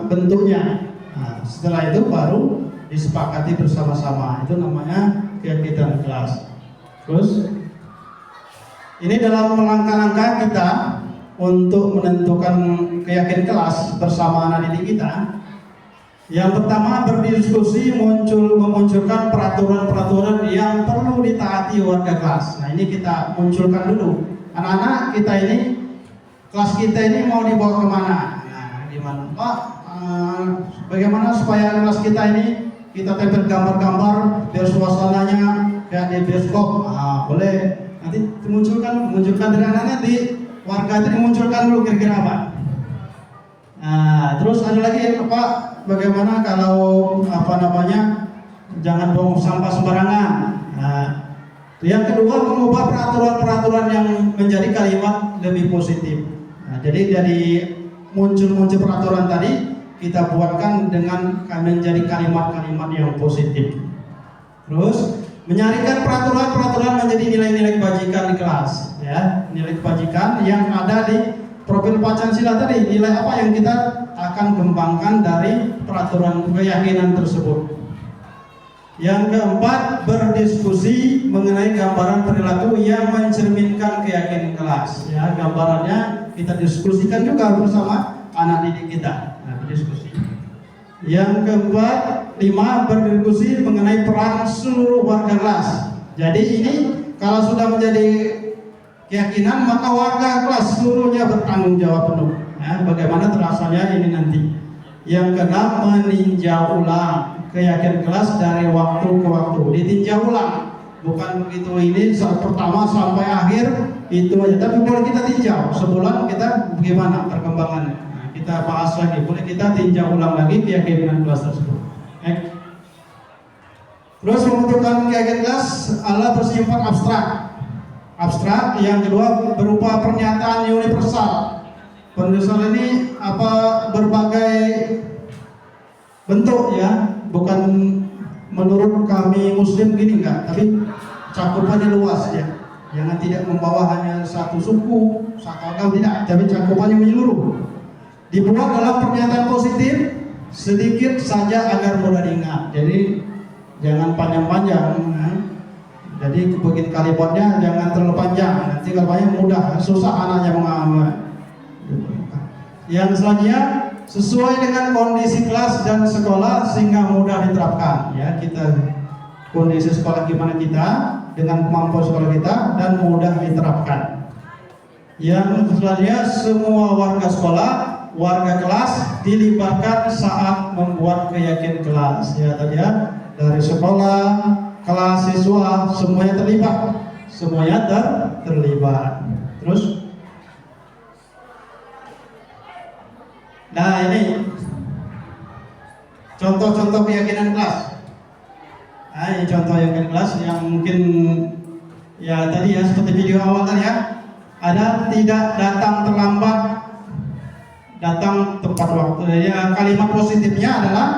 bentuknya. Nah, setelah itu baru disepakati bersama-sama. Itu namanya keyakinan kelas. Terus ini dalam langkah-langkah kita untuk menentukan keyakinan kelas bersama anak didik kita. Yang pertama, berdiskusi memunculkan peraturan-peraturan yang perlu ditaati warga kelas. Nah, ini kita munculkan dulu. Anak-anak kita ini, kelas kita ini mau dibawa kemana? Nah, gimana Pak? Bagaimana supaya kelas kita ini kita tempel gambar-gambar biar suasananya kayak di bioskop? Boleh. Nanti munculkan dari anak-anak di warga itu dimunculkan dulu kira-kira apa. Nah, terus ada lagi Pak, bagaimana kalau jangan buang sampah sembarangan. Nah, yang kedua, mengubah peraturan-peraturan yang menjadi kalimat lebih positif. Nah, jadi dari muncul peraturan tadi kita buatkan dengan menjadi kalimat-kalimat yang positif. Terus menyaringkan peraturan-peraturan menjadi nilai-nilai kebajikan di kelas, ya, nilai kebajikan yang ada di profil Pancasila tadi, nilai apa yang kita akan kembangkan dari peraturan keyakinan tersebut. Yang keempat, berdiskusi mengenai gambaran perilaku yang mencerminkan keyakinan kelas, ya, gambarannya kita diskusikan juga bersama anak didik kita. Nah, berdiskusi. Yang keempat, 5, berdiskusi mengenai peran seluruh warga kelas. Jadi ini kalau sudah menjadi keyakinan, maka warga kelas seluruhnya bertanggung jawab penuh. Ya, bagaimana terasanya ini nanti. Yang keenam, meninjau ulang keyakinan kelas dari waktu ke waktu. Ditinjau ulang, bukan begitu ini saat pertama sampai akhir itu aja. Tapi boleh kita tinjau sebulan, kita bagaimana perkembangannya. Nah, kita bahas lagi, boleh kita tinjau ulang lagi keyakinan kelas tersebut. Terus membentukkan keyakinan kelas adalah bersifat abstrak. Yang kedua berupa pernyataan universal. Universal ini berbagai bentuk, ya, bukan menurut kami Muslim gini enggak, tapi cakupannya luas, ya. Jangan tidak membawa hanya satu suku, satu agama, tidak, tapi cakupannya menyeluruh. Dibuat dalam pernyataan positif sedikit saja agar mudah diingat. Jadi jangan panjang-panjang. Jadi begitu kalimatnya jangan terlalu panjang, nanti kalau panjang mudah susah anaknya mengambil. Yang selanjutnya, sesuai dengan kondisi kelas dan sekolah sehingga mudah diterapkan. Ya, kita kondisi sekolah gimana kita dengan kemampuan sekolah kita dan mudah diterapkan. Yang selanjutnya, semua warga sekolah, warga kelas dilibatkan saat membuat keyakinan kelas. Ya, tadi ya, dari sekolah, kelas, siswa, semuanya terlibat. Terus, nah ini contoh-contoh keyakinan kelas. Nah, ini contoh keyakinan kelas yang mungkin ya tadi ya seperti video awal tadi ya. Ada tidak datang terlambat, datang tepat waktu. Ya, kalimat positifnya adalah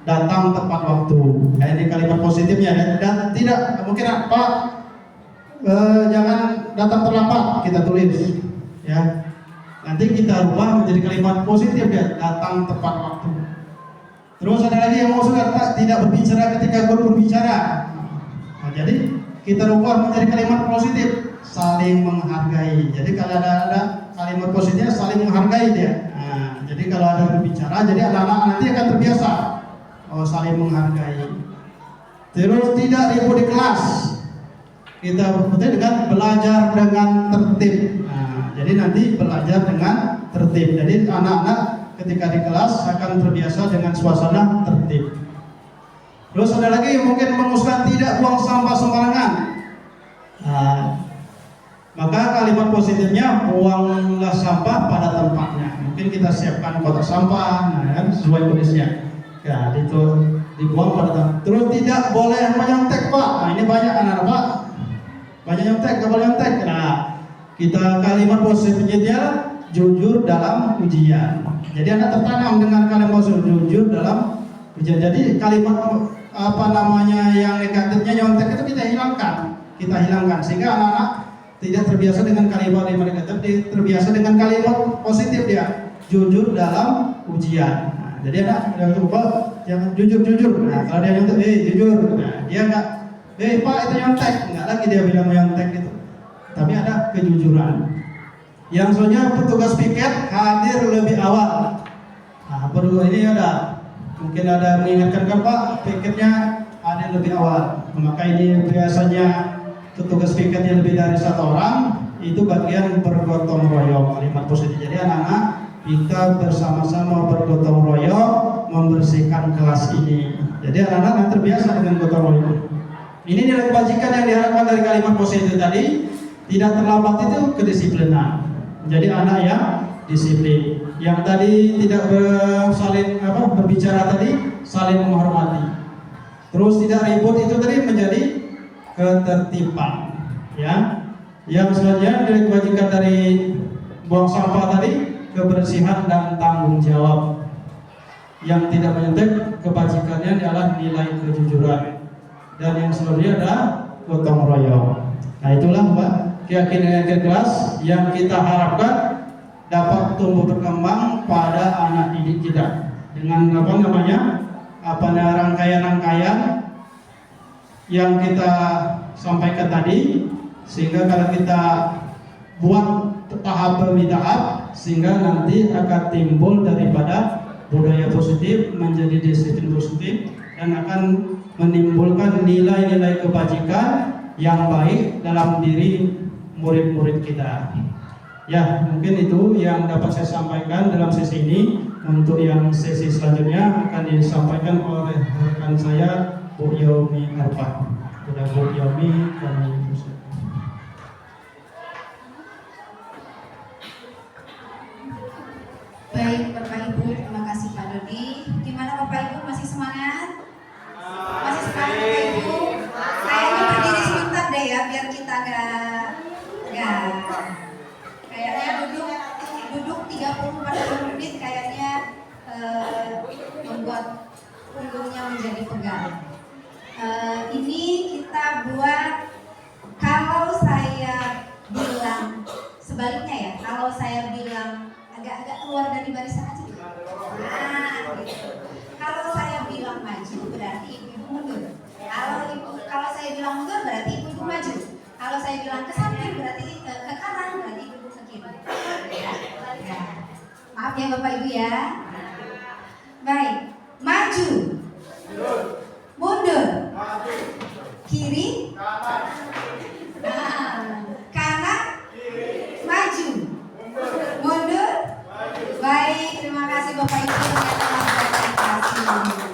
datang tepat waktu. Ya, ini kalimat positifnya. Dan tidak mungkin Pak jangan datang terlambat, kita tulis, ya. Nanti kita ubah menjadi kalimat positif, ya, datang tepat waktu. Terus ada lagi yang mau sudah tidak berbicara ketika guru berbicara. Nah, jadi kita ubah menjadi kalimat positif, saling menghargai. Jadi kalau ada kalimat positifnya saling menghargai dia. Nah, jadi kalau ada berbicara, jadi anak-anak nanti akan terbiasa saling menghargai. Terus tidak ribut di kelas. Kita berarti dengan belajar dengan tertib. Nah, jadi nanti belajar dengan tertib. Jadi anak-anak ketika di kelas akan terbiasa dengan suasana tertib. Terus ada lagi mungkin mengusulkan tidak buang sampah sembarangan. Nah, maka kalimat positifnya buanglah sampah pada tempatnya. Mungkin kita siapkan kotak sampah, nah, kan, sesuai kondisinya. Ya, itu dibuang pada tempat. Terus tidak boleh menyontek, Pak. Nah, ini banyak anak-anak, Pak. Banyak nyontek, gak boleh nyontek. Nah, kita kalimat positifnya jujur dalam ujian. Jadi anak tertanam dengan kalimat positif jujur dalam ujian. Jadi kalimat yang negatifnya nyontek itu kita hilangkan sehingga anak-anak tidak terbiasa dengan kalimat negatif, terbiasa dengan kalimat positif dia jujur dalam ujian. Nah, jadi anak jangan jujur. Nah, kalau dia nyontek, jujur. Nah, dia enggak, Pak itu nyontek, enggak lagi dia bilang nyontek gitu. Tapi ada kejujuran. Yang soalnya petugas piket hadir lebih awal. Nah, perlu ini mungkin ada mengingatkan kan Pak, piketnya hadir lebih awal. Maka ini biasanya petugas piketnya lebih dari 1 orang, itu bagian bergotong royong, kalimat positif. Jadi anak-anak kita bersama-sama bergotong royong membersihkan kelas ini. Jadi anak-anak terbiasa dengan gotong royong. Ini nilai kebajikan yang diharapkan dari kalimat positif tadi. Tidak terlambat itu kedisiplinan. Jadi anak yang disiplin. Yang tadi tidak berbicara tadi saling menghormati. Terus tidak ribut itu tadi menjadi ketertiban. Ya. Yang selanjutnya nilai kebajikan dari buang sampah tadi kebersihan dan tanggung jawab. Yang tidak menyontek kebajikannya adalah nilai kejujuran. Dan yang selanjutnya adalah gotong royong. Nah itulah Mbak keyakinan kelas yang kita harapkan dapat tumbuh berkembang pada anak didik kita dengan rangkaian-rangkaian yang kita sampaikan tadi, sehingga kalau kita buat tahap demi tahap sehingga nanti akan timbul daripada budaya positif menjadi disiplin positif dan akan menimbulkan nilai-nilai kebajikan yang baik dalam diri murid-murid kita. Ya, mungkin itu yang dapat saya sampaikan dalam sesi ini. Untuk yang sesi selanjutnya akan disampaikan oleh rekan saya Bu Yomi Arfa. Sudah Bu Yomi kami persilakan. Baik Bapak Ibu, terima kasih Pak Dodi. Gimana Bapak Ibu, masih semangat? Masih semangat Bapak Ibu? Kayaknya berdiri sebentar deh ya, biar kita kayaknya duduk 30-40 menit kayaknya membuat punggungnya menjadi pegal. Ini kita buat, kalau saya bilang sebaliknya ya, kalau saya bilang agak keluar dari barisan aja gitu. Nah, gitu. Kalau saya bilang maju berarti ibu mundur. Kalau saya bilang mundur berarti ibu maju. Kalau saya bilang ke samping berarti ke kanan, berarti ibu ke kiri. Ya. Maaf ya Bapak Ibu ya. Baik, maju, mundur, kiri, kanan, maju, mundur. Baik, terima kasih Bapak Ibu yang telah berpartisipasi.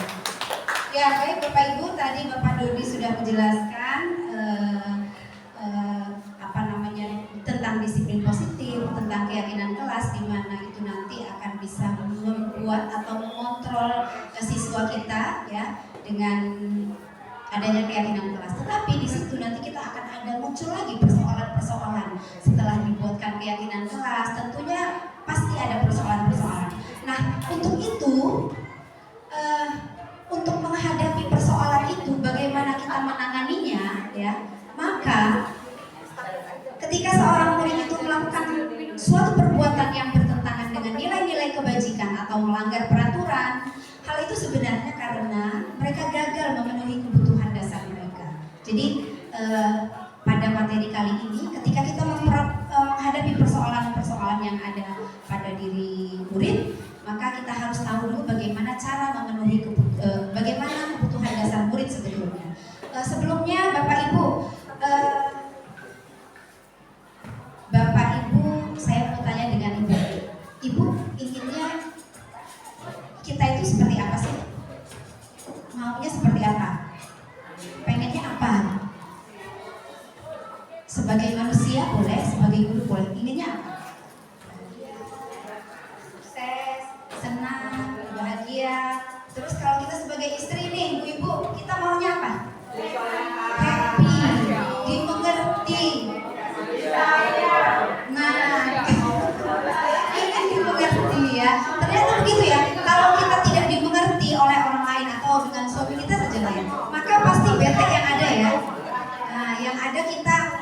Ya baik Bapak Ibu, tadi Bapak Dodi sudah menjelaskan tentang disiplin positif, tentang keyakinan kelas, di mana itu nanti akan bisa membuat atau mengontrol siswa kita ya dengan adanya keyakinan kelas. Tetapi di situ nanti kita akan ada muncul lagi persoalan-persoalan setelah dibuatkan keyakinan kelas. Tentunya pasti ada persoalan-persoalan. Nah, untuk itu, untuk menghadapi persoalan itu, bagaimana kita menanganinya, ya? Maka ketika seorang murid itu melakukan suatu perbuatan yang bertentangan dengan nilai-nilai kebajikan atau melanggar peraturan, hal itu sebenarnya karena mereka gagal memenuhi kebutuhan dasar mereka. Jadi pada materi kali ini, ketika kita menghadapi persoalan-persoalan yang ada pada diri murid, maka kita harus tahu dulu bagaimana cara memenuhi bagaimana kebutuhan dasar murid sebetulnya. Sebelumnya Bapak Ibu, saya mau tanya dengan Ibu. Ibu inginnya kita itu seperti apa sih? Maunya seperti apa? Pengennya apa? Sebagai manusia boleh, sebagai guru boleh. Inginnya apa? Sukses, senang, bahagia. Terus kalau kita sebagai istri nih, ibu, kita maunya apa? Happy, dimengerti, sayang. yang ada kita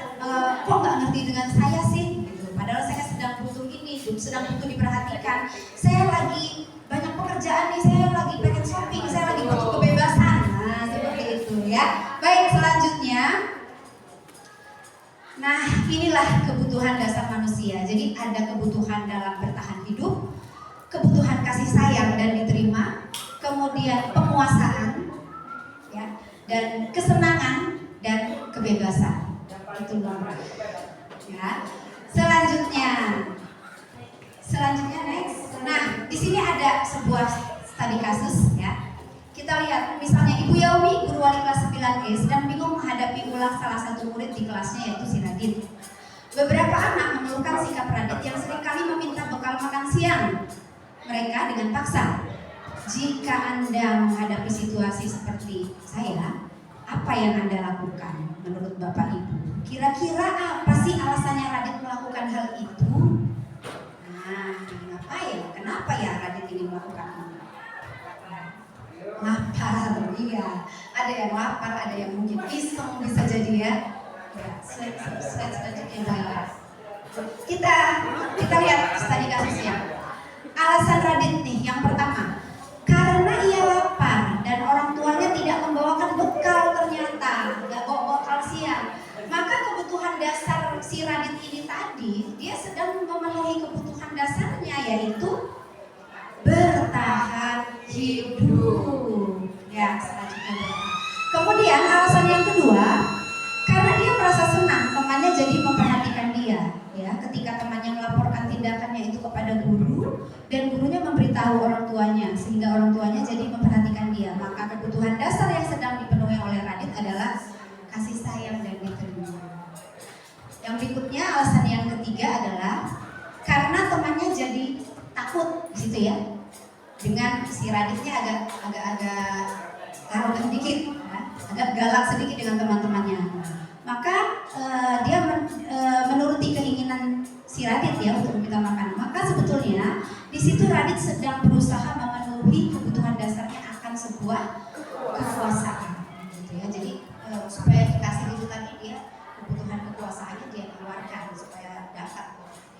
kok nggak ngerti dengan saya sih gitu. Padahal saya sedang butuh ini, sedang butuh diperhatikan, saya lagi banyak pekerjaan nih, saya lagi pengen shopping, saya lagi butuh kebebasan. Nah seperti itu ya. Baik, selanjutnya, nah inilah kebutuhan dasar manusia. Jadi ada kebutuhan dalam bertahan hidup, kebutuhan kasih sayang dan diterima, kemudian penguasaan, ya, dan kesenangan dan kebebasan. Itu ya. Selanjutnya next. Nah, di sini ada sebuah studi kasus ya. Kita lihat misalnya Ibu Yaumi, guru wali kelas 9E, sedang bingung menghadapi ulah salah satu murid di kelasnya yaitu si Radit. Beberapa anak mengeluhkan sikap Radit yang seringkali meminta bekal makan siang mereka dengan paksa. Jika Anda menghadapi situasi seperti saya, apa yang Anda lakukan menurut Bapak Ibu? Kira-kira apa sih alasannya Radit melakukan hal itu? Nah, kenapa ya Radit ini melakukan ini? Lapar, iya. Ada yang lapar, ada yang mungkin iseng bisa jadi ya. Selanjutnya baik. Kita lihat studi kasusnya. Alasan Radit nih, yang pertama, karena ia lapar dan orang tuanya tidak membawakan bekal ternyata, nggak bawa bekal siang. Maka kebutuhan dasar si Radit ini tadi, dia sedang memenuhi kebutuhan dasarnya yaitu bertahan hidup. Ya, selanjutnya. Kemudian alasan yang kedua, karena dia merasa senang temannya jadi memperhatikan dia. Ya, ketika temannya melaporkan tindakannya itu kepada guru dan gurunya memberitahu orang tuanya sehingga orang tuanya jadi memperhatikan dia, maka kebutuhan dasar yang sedang dipenuhi oleh Radit adalah kasih sayang dan diterima. Yang berikutnya, alasan yang ketiga adalah karena temannya jadi takut gitu ya, dengan si Raditnya agak arogan dikit, ya, agak galak sedikit dengan teman-temannya. Maka dia menuruti keinginan si Radit ya untuk meminta makan. Maka sebetulnya di situ Radit sedang berusaha memenuhi kebutuhan dasarnya akan sebuah kekuasaan, gitu ya. Jadi supaya dikasih itu tadi dia kebutuhan kekuasaannya dia keluarkan supaya dapat.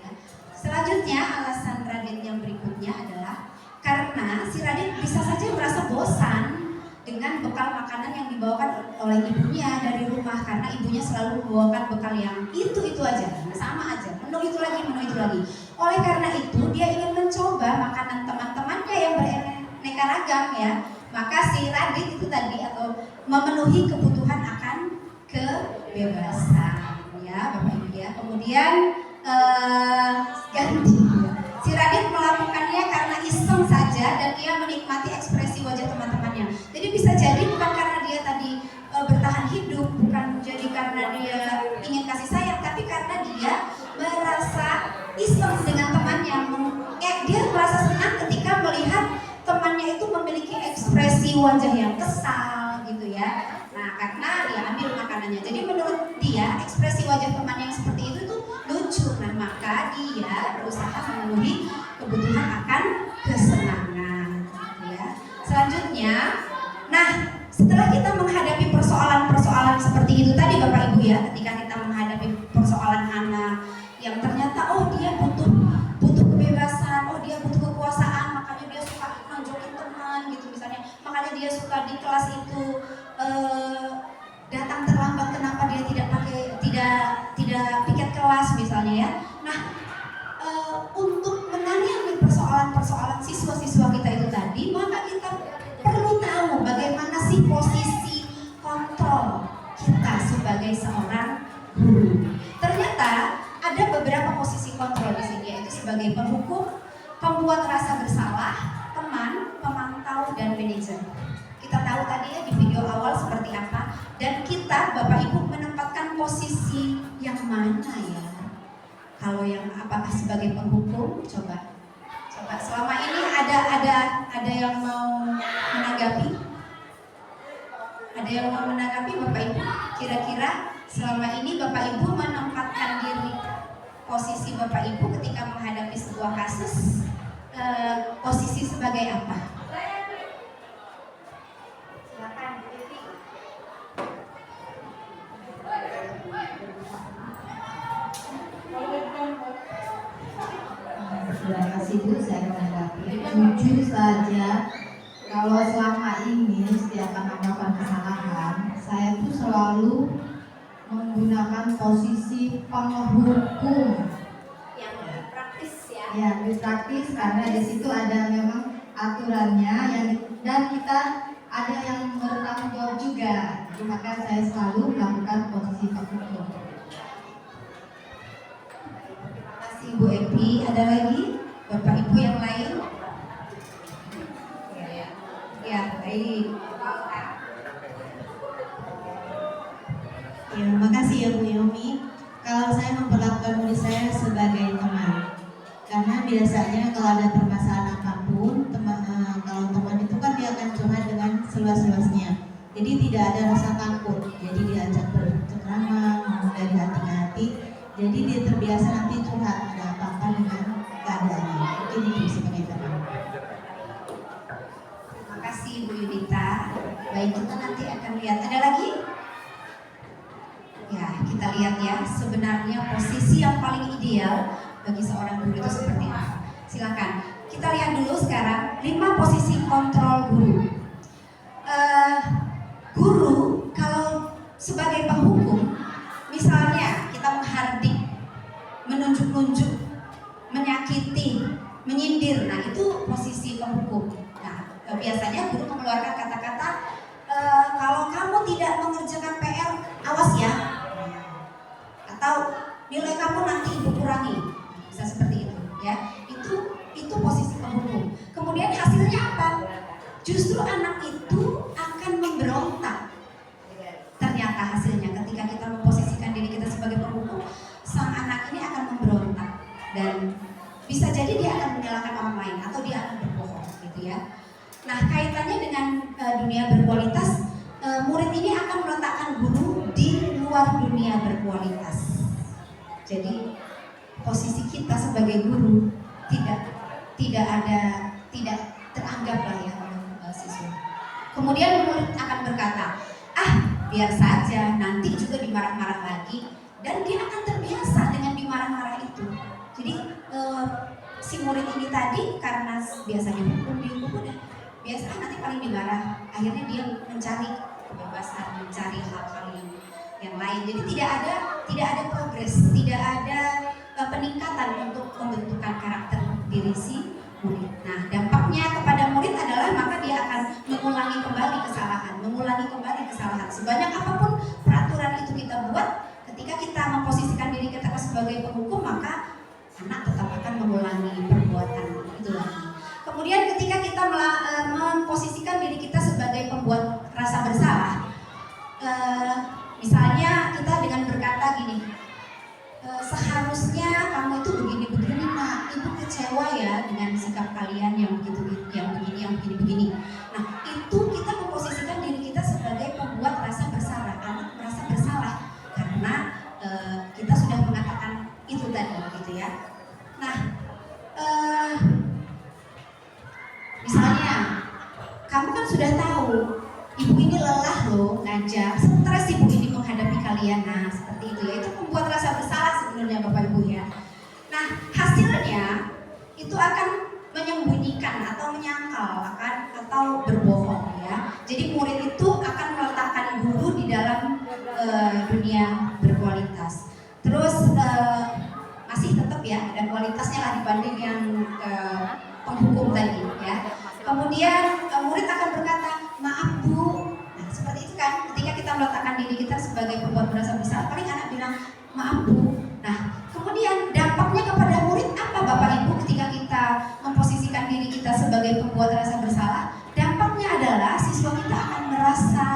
Ya. Selanjutnya alasan Radit yang berikutnya adalah karena si Radit bisa saja merasa bosan dengan bekal makanan yang dibawakan oleh ibunya dari rumah, karena ibunya selalu membawakan bekal yang itu aja, sama aja, menu itu lagi. Oleh karena itu dia ingin mencoba makanan teman-temannya yang beraneka ragam ya. Maka si Radit itu tadi atau memenuhi kebutuhan akan kebebasan ya Bapak Ibu ya. Kemudian ganti. Si Radit melakukannya karena iseng saja dan dia menikmati ekspresi wajah teman-temannya. Jadi bisa jadi bukan karena dia tadi bertahan hidup, bukan jadi karena dia ingin kasih sayang, tapi karena dia merasa iseng dengan temannya. Dia merasa senang ketika melihat temannya itu memiliki ekspresi wajah yang kesal gitu ya. Nah, karena dia ambil makanannya. Jadi menurut dia ekspresi wajah teman yang seperti itu tuh lucu. Nah, maka dia berusaha memenuhi kebutuhan akan kesenangan gitu ya. Selanjutnya, nah setelah kita menghadapi persoalan-persoalan seperti itu tadi Bapak Ibu ya, ketika kita menghadapi persoalan anak yang ternyata dia butuh kebebasan, dia butuh kekuasaan, makanya dia suka nonjokin teman gitu misalnya, makanya dia suka di kelas itu datang terlambat, kenapa dia tidak piket kelas misalnya ya. Nah, untuk menangani persoalan siswa-siswa kita itu tadi, maka kita perlu tahu bagaimana sih posisi kontrol kita sebagai seorang guru. Ternyata ada beberapa posisi kontrol di sini, yaitu sebagai penghukum, pembuat rasa bersalah, teman, pemantau, dan manajer. Kita tahu tadi ya di video awal seperti apa, dan kita Bapak Ibu menempatkan posisi yang mana ya? Kalau yang apakah sebagai penghukum? Coba selama ini ada yang mau menanggapi? Ada yang mau menanggapi Bapak Ibu? Kira-kira selama ini Bapak Ibu menempatkan diri posisi Bapak Ibu ketika menghadapi sebuah kasus, posisi sebagai apa? Silakan. situ saya menanggapi. Jujur saja, kalau selama ini setiap anak melakukan kesalahan, saya tuh selalu menggunakan posisi penghukum. Yang praktis ya. Ya, lebih praktis karena di situ ada memang aturannya dan kita ada yang bertanggung jawab juga. Jadi, maka saya selalu melakukan posisi penghukum. Terima kasih Bu Epi. Ada lagi Bapak Ibu yang lain? Ya, baik. Ya, makasih ya Bu Yomi. Kalau saya memperlakukan murid saya sebagai teman, karena biasanya kalau ada permasalahan apapun, kalau teman itu kan dia akan curhat dengan seluas-luasnya. Jadi tidak ada rasa takut. Jadi diajak bercengkrama, ngomong dari hati ke hati. Jadi dia terbiasa nanti curhat ada apa-apa dengan keadaannya. Mungkin itu sebagai teman. Terima kasih Bu Yudita. Baik, kita nanti akan lihat. Ada lagi? Ya, kita lihat ya. Sebenarnya posisi yang paling ideal bagi seorang guru itu seperti apa? Silakan. Kita lihat dulu sekarang 5 posisi kontrol guru. Guru kalau sebagai penghukum, misalnya kita menghardik, menunjuk-nunjuk, menyakiti, menyindir, nah itu posisi penghukum. Nah, biasanya guru mengeluarkan kata-kata, kalau kamu tidak mengerjakan PR, awas ya. Atau nilai kamu nanti ibu kurangi, bisa seperti itu, ya. Itu posisi penghukum. Kemudian hasilnya apa? Justru anak itu akan memberontak. Ternyata hasilnya ketika kita memposisikan diri kita sebagai penghukum, sang anak ini akan memberontak dan bisa jadi dia akan menyalahkan orang lain atau dia akan berbohong, gitu ya. Nah, kaitannya dengan dunia berkualitas, murid ini akan meletakkan guru di luar dunia berkualitas. Jadi posisi kita sebagai guru tidak teranggap lah ya oleh siswa. Kemudian murid akan berkata, biar saja, nanti juga dimarah-marah lagi, dan dia akan terbiasa dengan dimarah-marah itu. Jadi si murid ini tadi karena biasa dihukum dan biasa nanti paling dimarah, akhirnya dia mencari kebebasan, mencari hal-hal yang lain. Jadi tidak ada progres, tidak ada peningkatan untuk pembentukan karakter diri si murid. Nah, dampaknya kepada murid adalah maka dia akan mengulangi kembali kesalahan. Sebanyak apapun peraturan itu kita buat, ketika kita memposisikan diri kita sebagai penghukum, maka anak tetap akan mengulangi perbuatan itu lagi. Kemudian ketika kita memposisikan diri kita sebagai pembuat rasa bersalah, misalnya kita dengan berkata gini, seharusnya kamu itu begini-begini, nak, ibu kecewa ya dengan sikap kalian yang begini. Nah, itu kita memposisikan diri kita sebagai pembuat rasa bersalah, anak merasa bersalah karena kita sudah mengatakan itu tadi, gitu ya. Nah, misalnya kamu kan sudah tahu ibu ini lelah loh ngajar, stres ibu ini menghadapi kalian. Nah, seperti itu ya, itu membuat rasa bersalah sebenarnya Bapak Ibu ya. Nah, hasilnya itu akan menyembunyikan atau menyangkal atau berbohong ya. Jadi murid itu akan meletakkan guru di dalam dunia berkualitas. Terus masih tetap ya ada kualitasnya lah dibanding yang penghukum tadi ya. Kemudian murid akan berkata, maaf Bu. Nah, seperti itu kan, ketika kita meletakkan diri kita sebagai pembuat merasa bersalah, paling anak bilang maaf Bu. Nah, kemudian dampaknya kepada murid apa Bapak Ibu ketika kita memposisikan diri kita sebagai pembuat rasa bersalah? Dampaknya adalah siswa kita akan merasa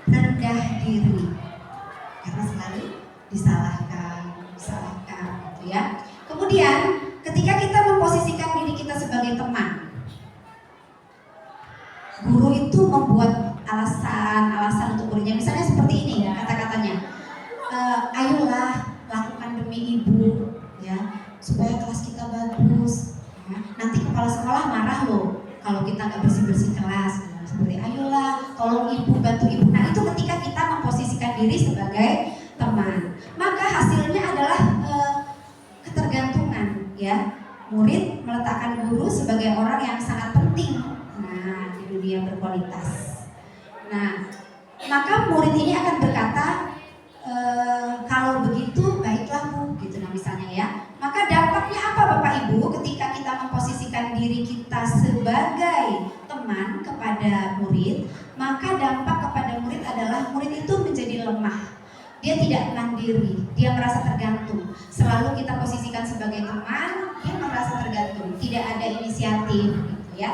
rendah diri karena selalu disalahkan gitu ya. Kemudian ketika kita memposisikan diri kita sebagai teman, guru itu membuat alasan untuk muridnya, misalnya seperti ini kata-katanya, ayolah lakukan demi ibu ya, supaya kelas kita bagus ya. Nanti kepala sekolah marah loh kalau kita nggak bersih-bersih kelas. Seperti ayolah tolong ibu, bantu ibu. Nah, itu ketika kita memposisikan diri sebagai teman, maka hasilnya adalah ketergantungan ya. murid meletakkan guru sebagai orang yang sangat penting di dunia berkualitas. Nah, maka murid ini akan berkata, kalau begitu baiklah Bu, gitu misalnya ya. Maka dampaknya apa Bapak Ibu ketika kita memposisikan diri kita sebagai teman kepada murid? Maka dampak kepada murid adalah murid itu menjadi lemah. Dia tidak mandiri, dia merasa tergantung. Selalu kita posisikan sebagai teman, dia merasa tergantung, tidak ada inisiatif, gitu ya.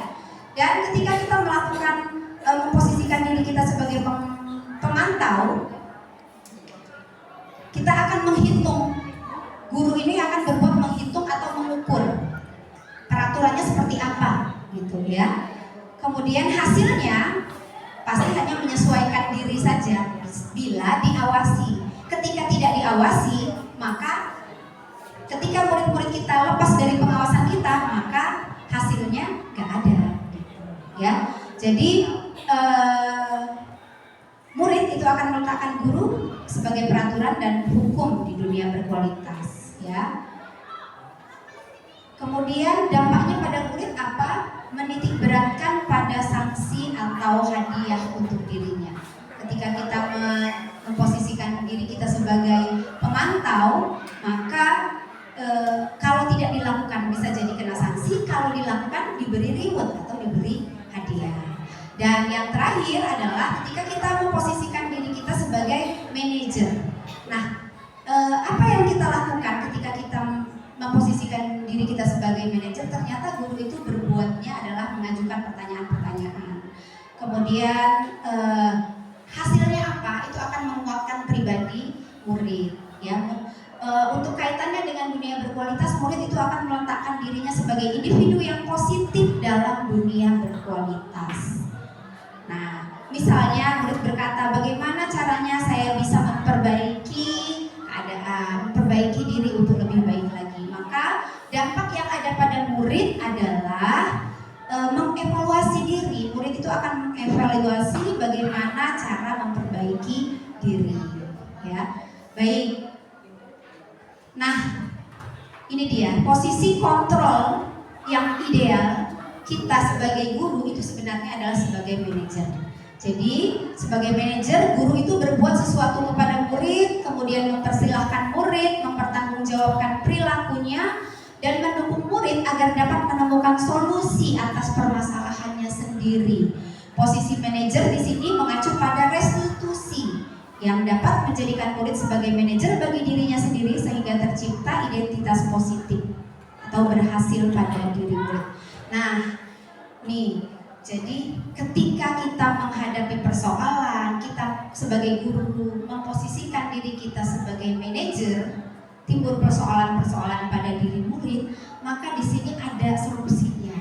Dan ketika kita melakukan memposisikan diri kita sebagai pemantau, kita akan menghitung. Guru ini akan berbuat menghitung atau mengukur peraturannya seperti apa, gitu ya. Kemudian hasilnya pasti hanya menyesuaikan diri saja bila diawasi. Ketika tidak diawasi, maka ketika murid-murid kita lepas dari pengawasan kita, maka hasilnya nggak ada, ya. Jadi murid itu akan meletakkan guru sebagai peraturan dan hukum di dunia berkualitas, ya. Kemudian dampaknya pada murid apa? Menitik beratkan pada sanksi atau hadiah untuk dirinya. Ketika kita memposisikan diri kita sebagai pemantau, maka kalau tidak dilakukan bisa jadi kena sanksi, kalau dilakukan diberi reward atau diberi hadiah. Dan yang terakhir adalah ketika kita memposisikan diri kita sebagai manajer. Nah, apa yang kita lakukan ketika kita memposisikan diri kita sebagai manajer? Ternyata guru itu berbuatnya adalah mengajukan pertanyaan-pertanyaan. Kemudian hasilnya apa? Itu akan menguatkan pribadi murid, ya. Untuk kaitannya dengan dunia berkualitas, murid itu akan meletakkan dirinya sebagai individu yang positif dalam dunia berkualitas. Nah, misalnya murid berkata, bagaimana caranya saya bisa memperbaiki keadaan, memperbaiki diri untuk lebih baik lagi. Maka dampak yang ada pada murid adalah mengevaluasi diri. Murid itu akan mengevaluasi bagaimana cara memperbaiki diri, ya. Baik. Nah, ini dia posisi kontrol yang ideal. Kita sebagai guru itu sebenarnya adalah sebagai manajer. Jadi sebagai manajer, guru itu berbuat sesuatu kepada murid, kemudian mempersilahkan murid, mempertanggungjawabkan perilakunya, dan mendukung murid agar dapat menemukan solusi atas permasalahannya sendiri. Posisi manajer di sini mengacu pada restitusi yang dapat menjadikan murid sebagai manajer bagi dirinya sendiri sehingga tercipta identitas positif atau berhasil pada diri murid. Nah, nih, jadi ketika kita menghadapi persoalan, kita sebagai guru memposisikan diri kita sebagai manajer, timbul persoalan-persoalan pada diri murid, maka di sini ada solusinya.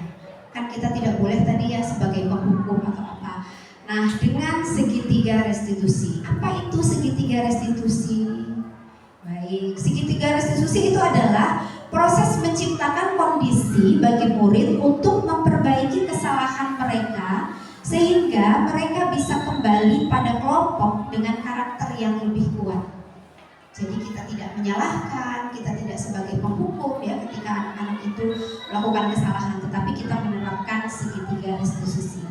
Kan kita tidak boleh tadi ya sebagai penghukum atau apa. Nah, dengan segitiga restitusi. Apa itu segitiga restitusi? Baik, segitiga restitusi itu adalah proses menciptakan kondisi bagi murid untuk memperbaiki kesalahan mereka sehingga mereka bisa kembali pada kelompok dengan karakter yang lebih kuat. Jadi kita tidak menyalahkan, kita tidak sebagai penghukum ya ketika anak-anak itu melakukan kesalahan, tetapi kita menerapkan segitiga restitusi.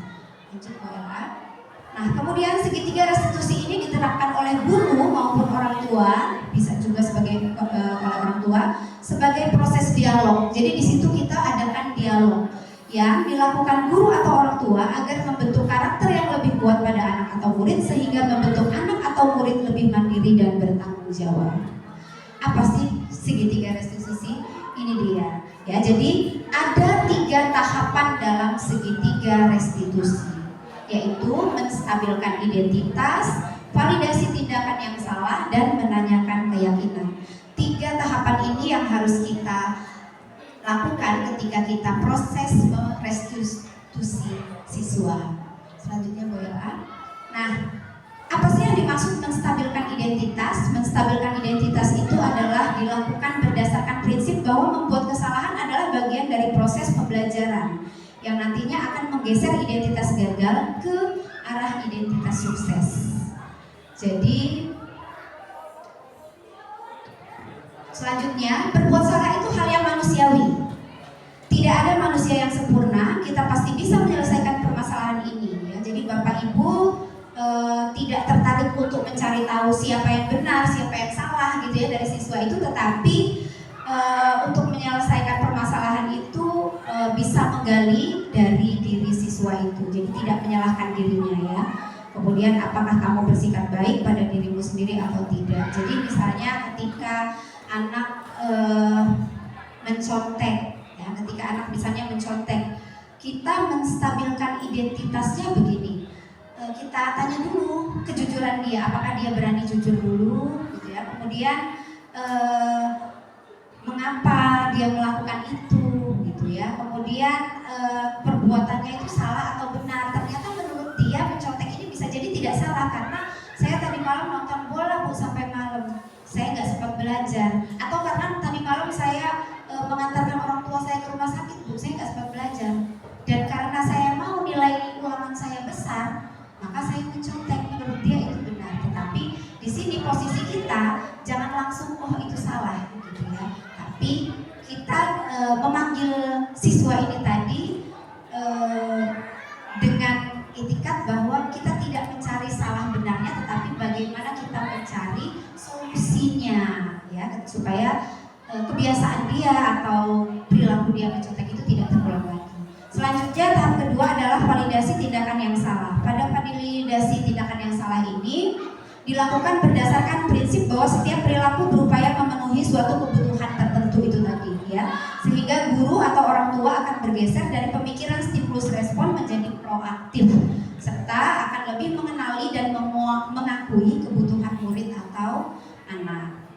Lanjut Bu Ella. Nah, kemudian segitiga restitusi ini diterapkan oleh guru maupun orang tua, bisa juga sebagai oleh orang tua, sebagai proses dialog. Jadi di situ kita adakan dialog yang dilakukan guru atau orang tua agar membentuk karakter yang lebih kuat pada anak atau murid sehingga membentuk anak atau murid lebih mandiri dan bertanggung jawab. Apa sih segitiga restitusi? Ini dia. Ya, jadi ada 3 tahapan dalam segitiga restitusi, yaitu menstabilkan identitas, validasi tindakan yang salah, dan menanyakan keyakinan. 3 tahapan ini yang harus kita lakukan ketika kita proses merestitusi siswa. Selanjutnya Bu Ella. Nah, apa sih yang dimaksud menstabilkan identitas? Menstabilkan identitas itu adalah dilakukan berdasarkan prinsip bahwa membuat kesalahan adalah bagian dari proses pembelajaran yang nantinya akan menggeser identitas gagal ke arah identitas sukses. Jadi selanjutnya, berbuat salah itu hal yang manusiawi. tidak ada manusia yang sempurna, kita pasti bisa menyelesaikan permasalahan ini ya. Jadi Bapak Ibu tidak tertarik untuk mencari tahu siapa yang benar, siapa yang salah gitu ya dari siswa itu, tetapi untuk menyelesaikan permasalahan itu bisa menggali dari diri siswa itu. Jadi tidak menyalahkan dirinya ya. Kemudian apakah kamu bersikap baik pada dirimu sendiri atau tidak. Jadi misalnya ketika anak mencontek ya, ketika anak misalnya mencontek, kita menstabilkan identitasnya begini. Kita tanya dulu kejujuran dia, apakah dia berani jujur dulu gitu ya. Kemudian mengapa dia melakukan itu gitu ya. Kemudian perbuatannya itu salah atau benar. Ternyata menurut dia mencontek ini bisa jadi tidak salah, karena saya tadi malam nonton bola Bu sampai malam, saya nggak sempat belajar. Atau karena tadi malam saya mengantarkan orang tua saya ke rumah sakit Bu, saya nggak sempat belajar. Dan karena saya mau nilai ulangan saya besar, maka saya mencontek. Menurut dia itu benar. Tetapi di sini posisi kita jangan langsung oh itu salah gitu ya. Tapi kita memanggil siswa ini tadi dengan etikat bahwa kita tidak mencari salah benarnya, tetapi bagaimana kita mencari solusinya ya, supaya kebiasaan dia atau perilaku dia mencontek itu tidak terulang lagi. Selanjutnya tahap kedua adalah validasi tindakan yang salah. Pada validasi tindakan yang salah ini dilakukan berdasarkan prinsip bahwa setiap perilaku berupaya memenuhi suatu kebutuhan tertentu itu tadi ya, sehingga guru atau orang tua akan bergeser dari pemikiran stimulus respon menjadi proaktif, serta akan lebih mengenali dan mengakui kebutuhan murid atau anak.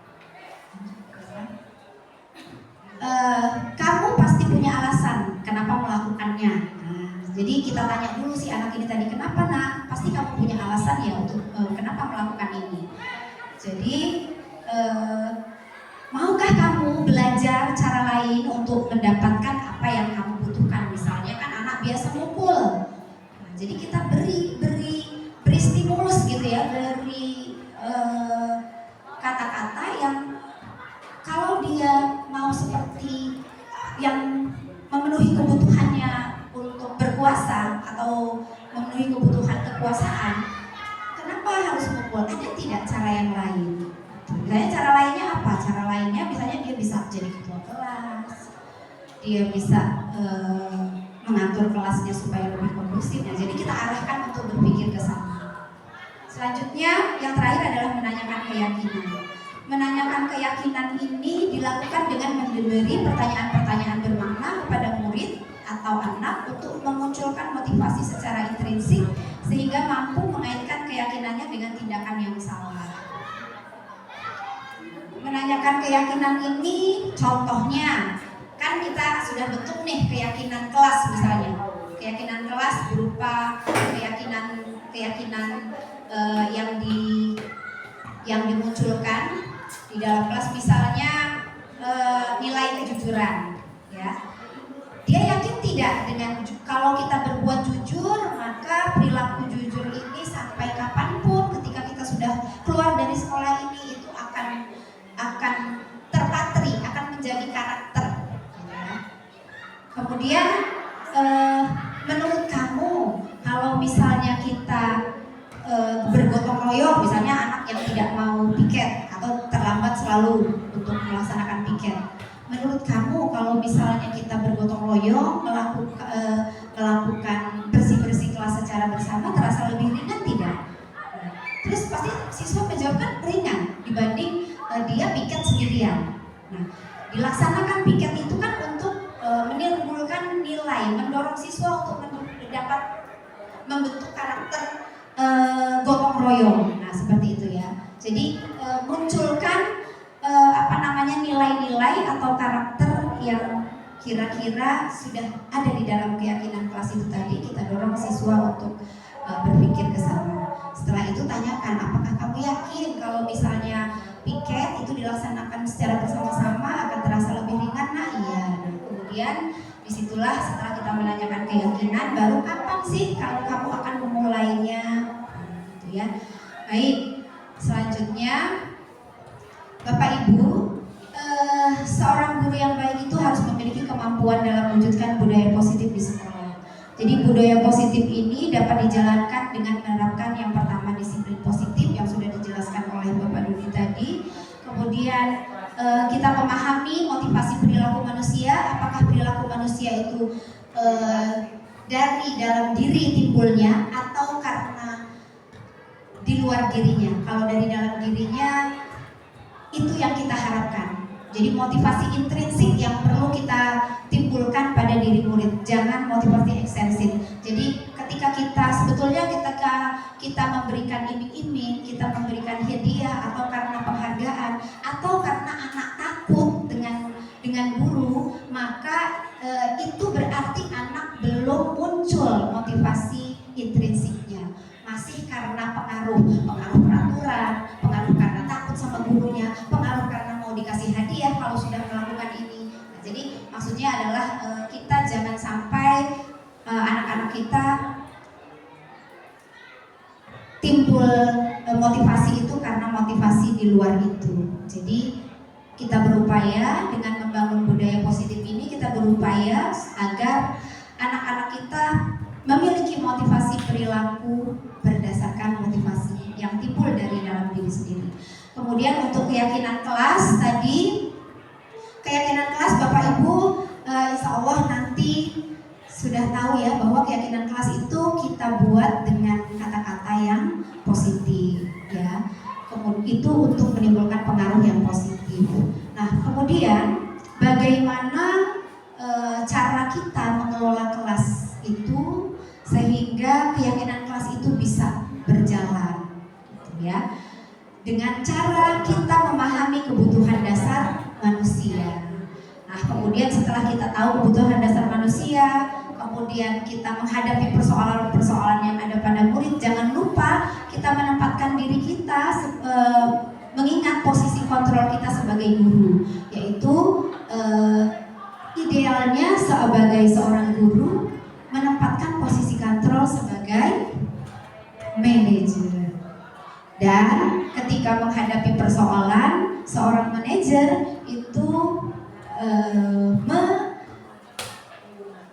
Kamu pasti punya alasan kenapa melakukannya. Nah, jadi kita tanya dulu si anak ini tadi, kenapa nak? Pasti kamu punya alasan ya untuk kenapa melakukan ini. Jadi maukah kamu belajar cara lain untuk mendapatkan apa yang kamu butuhkan? Misalnya kan anak biasa mukul. Nah, jadi kita beri stimulus gitu ya, beri kata-kata yang kalau dia mau seperti yang memenuhi kebutuhannya untuk berkuasa atau memenuhi kebutuhan kekuasaan, kenapa harus mukul? Ada tidak cara yang lain? Misalnya cara lainnya apa? Cara lainnya misalnya dia bisa jadi ketua kelas, dia bisa mengatur kelasnya supaya lebih kondusif. Nah, jadi kita arahkan untuk berpikir ke sana. Selanjutnya yang terakhir adalah menanyakan keyakinan. Menanyakan keyakinan ini dilakukan dengan memberi pertanyaan-pertanyaan bermakna kepada murid atau anak untuk memunculkan motivasi secara intrinsik sehingga mampu mengaitkan keyakinannya dengan tindakan yang salah. Menanyakan keyakinan ini contohnya, kan kita sudah bentuk nih keyakinan kelas misalnya. Keyakinan kelas berupa keyakinan yang dimunculkan di dalam kelas, misalnya nilai kejujuran ya. Dia yakin tidak dengan kalau kita berbuat jujur, maka perilaku jujur ini sampai kapanpun ketika kita sudah keluar dari sekolah ini itu akan terpatri, akan menjadi karakter ya. Kemudian menurut kamu kalau misalnya kita bergotong royong, misalnya anak yang tidak mau piket atau terlambat selalu untuk melaksanakan piket, menurut kamu kalau misalnya kita bergotong royong melakukan bersih-bersih kelas secara bersama terasa lebih ringan tidak? Terus pasti siswa menjawabkan ringan dibanding dia piket sendirian. Nah, dilaksanakan piket itu kan untuk menimbulkan nilai, mendorong siswa untuk dapat membentuk karakter gotong royong. Nah, seperti itu ya. Jadi munculkan nilai-nilai atau karakter yang kira-kira sudah ada di dalam keyakinan kelas itu tadi. Kita dorong siswa untuk berpikir ke sana. Setelah itu tanyakan, apakah kamu yakin kalau misalnya piket itu dilaksanakan secara bersama-sama akan terasa lebih ringan? Nah, iya. Nah, kemudian disitulah setelah kita menanyakan keyakinan, baru kapan sih kalau kamu akan memulainya, gitu ya. Baik, selanjutnya Bapak Ibu, seorang guru yang baik itu harus memiliki kemampuan kemampuan dalam mewujudkan budaya positif di sekolah. Jadi budaya positif ini dapat dijalankan dengan menerapkan yang pertama disiplin positif yang sudah dijelaskan oleh Bapak Dudi tadi. Kemudian kita memahami motivasi perilaku manusia, apakah perilaku manusia itu dari dalam diri timbulnya atau karena di luar dirinya. Kalau dari dalam dirinya itu yang kita harapkan. Jadi motivasi intrinsik yang perlu kita timbulkan pada diri murid, jangan motivasi ekstensif. Jadi ketika kita memberikan iming-iming, kita memberikan hadiah atau karena penghargaan atau karena anak takut dengan guru, maka itu berarti anak belum muncul motivasi intrinsiknya. Masih karena pengaruh peraturan, pengaruh karena takut sama gurunya, pengaruh karena mau dikasih hadiah kalau sudah melakukan ini. Nah, jadi maksudnya adalah kita jangan sampai anak-anak kita timbul motivasi itu karena motivasi di luar itu. Jadi kita berupaya dengan membangun budaya positif ini, kita berupaya agar anak-anak kita memiliki motivasi perilaku berdasarkan motivasi yang timbul dari dalam diri sendiri. Kemudian untuk keyakinan kelas tadi, keyakinan kelas Bapak Ibu insya Allah nanti sudah tahu ya bahwa keyakinan kelas itu kita buat dengan kata-kata yang positif ya. Kemudian itu untuk menimbulkan pengaruh yang positif. Nah kemudian bagaimana cara kita mengelola kelas itu sehingga keyakinan kelas itu bisa berjalan gitu ya, dengan cara kita memahami kebutuhan dasar manusia. Nah kemudian setelah kita tahu kebutuhan dasar manusia, kemudian kita menghadapi persoalan-persoalan yang ada pada murid, jangan lupa kita menempatkan diri kita mengingat posisi kontrol kita sebagai guru, yaitu idealnya sebagai seorang guru menempatkan posisi kontrol sebagai manajer. Dan ketika menghadapi persoalan, seorang manajer itu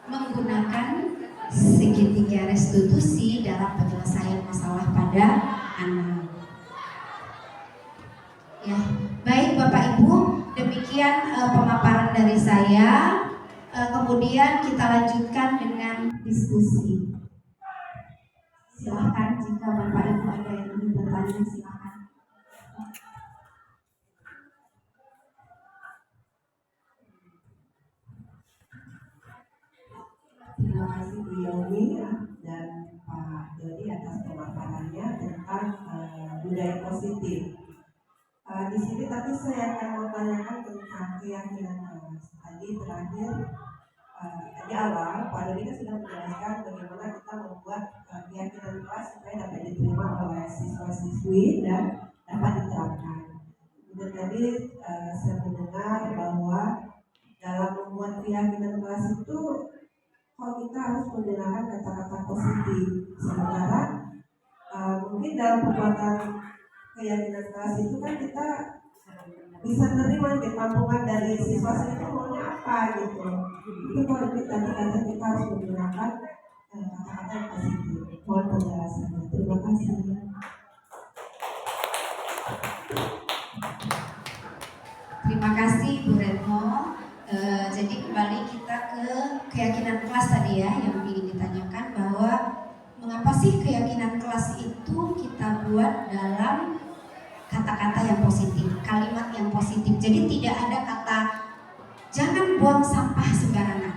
menggunakan segitiga restitusi dalam penyelesaian masalah pada anak. Ya, baik Bapak Ibu, demikian pemaparan dari saya. Kemudian kita lanjutkan dengan diskusi. Silahkan jika Bapak Ibu ada yang ingin bertanya, silahkan. Terima kasih Bu Yomi dan Pak Dodi atas pemaparannya tentang budaya positif. Di sini tapi saya akan mau tanyakan tentang keyakinan kelas. Tadi terakhir di awal Pak Dodi kan sudah menjelaskan bagaimana kita membuat keyakinan kelas supaya dapat diterima oleh siswa-siswi dan dapat diterapkan. Dan tadi saya mendengar bahwa dalam membuat keyakinan kelas itu kalau kita harus menggunakan kata-kata positif, sementara mungkin dalam pembuatan keyakinan kelas itu kan kita bisa menerima kekampungan dari siswa itu maunya apa gitu. Itu kalau kita kita harus menggunakan kata-kata yang positif. Mohon penjelasannya. Terima kasih. Terima kasih Bu Retno. Jadi kembali kita ke keyakinan kelas tadi ya, yang ingin ditanyakan bahwa mengapa sih keyakinan kelas itu kita buat dalam kata-kata yang positif, kalimat yang positif. Jadi tidak ada kata jangan buang sampah sembarangan,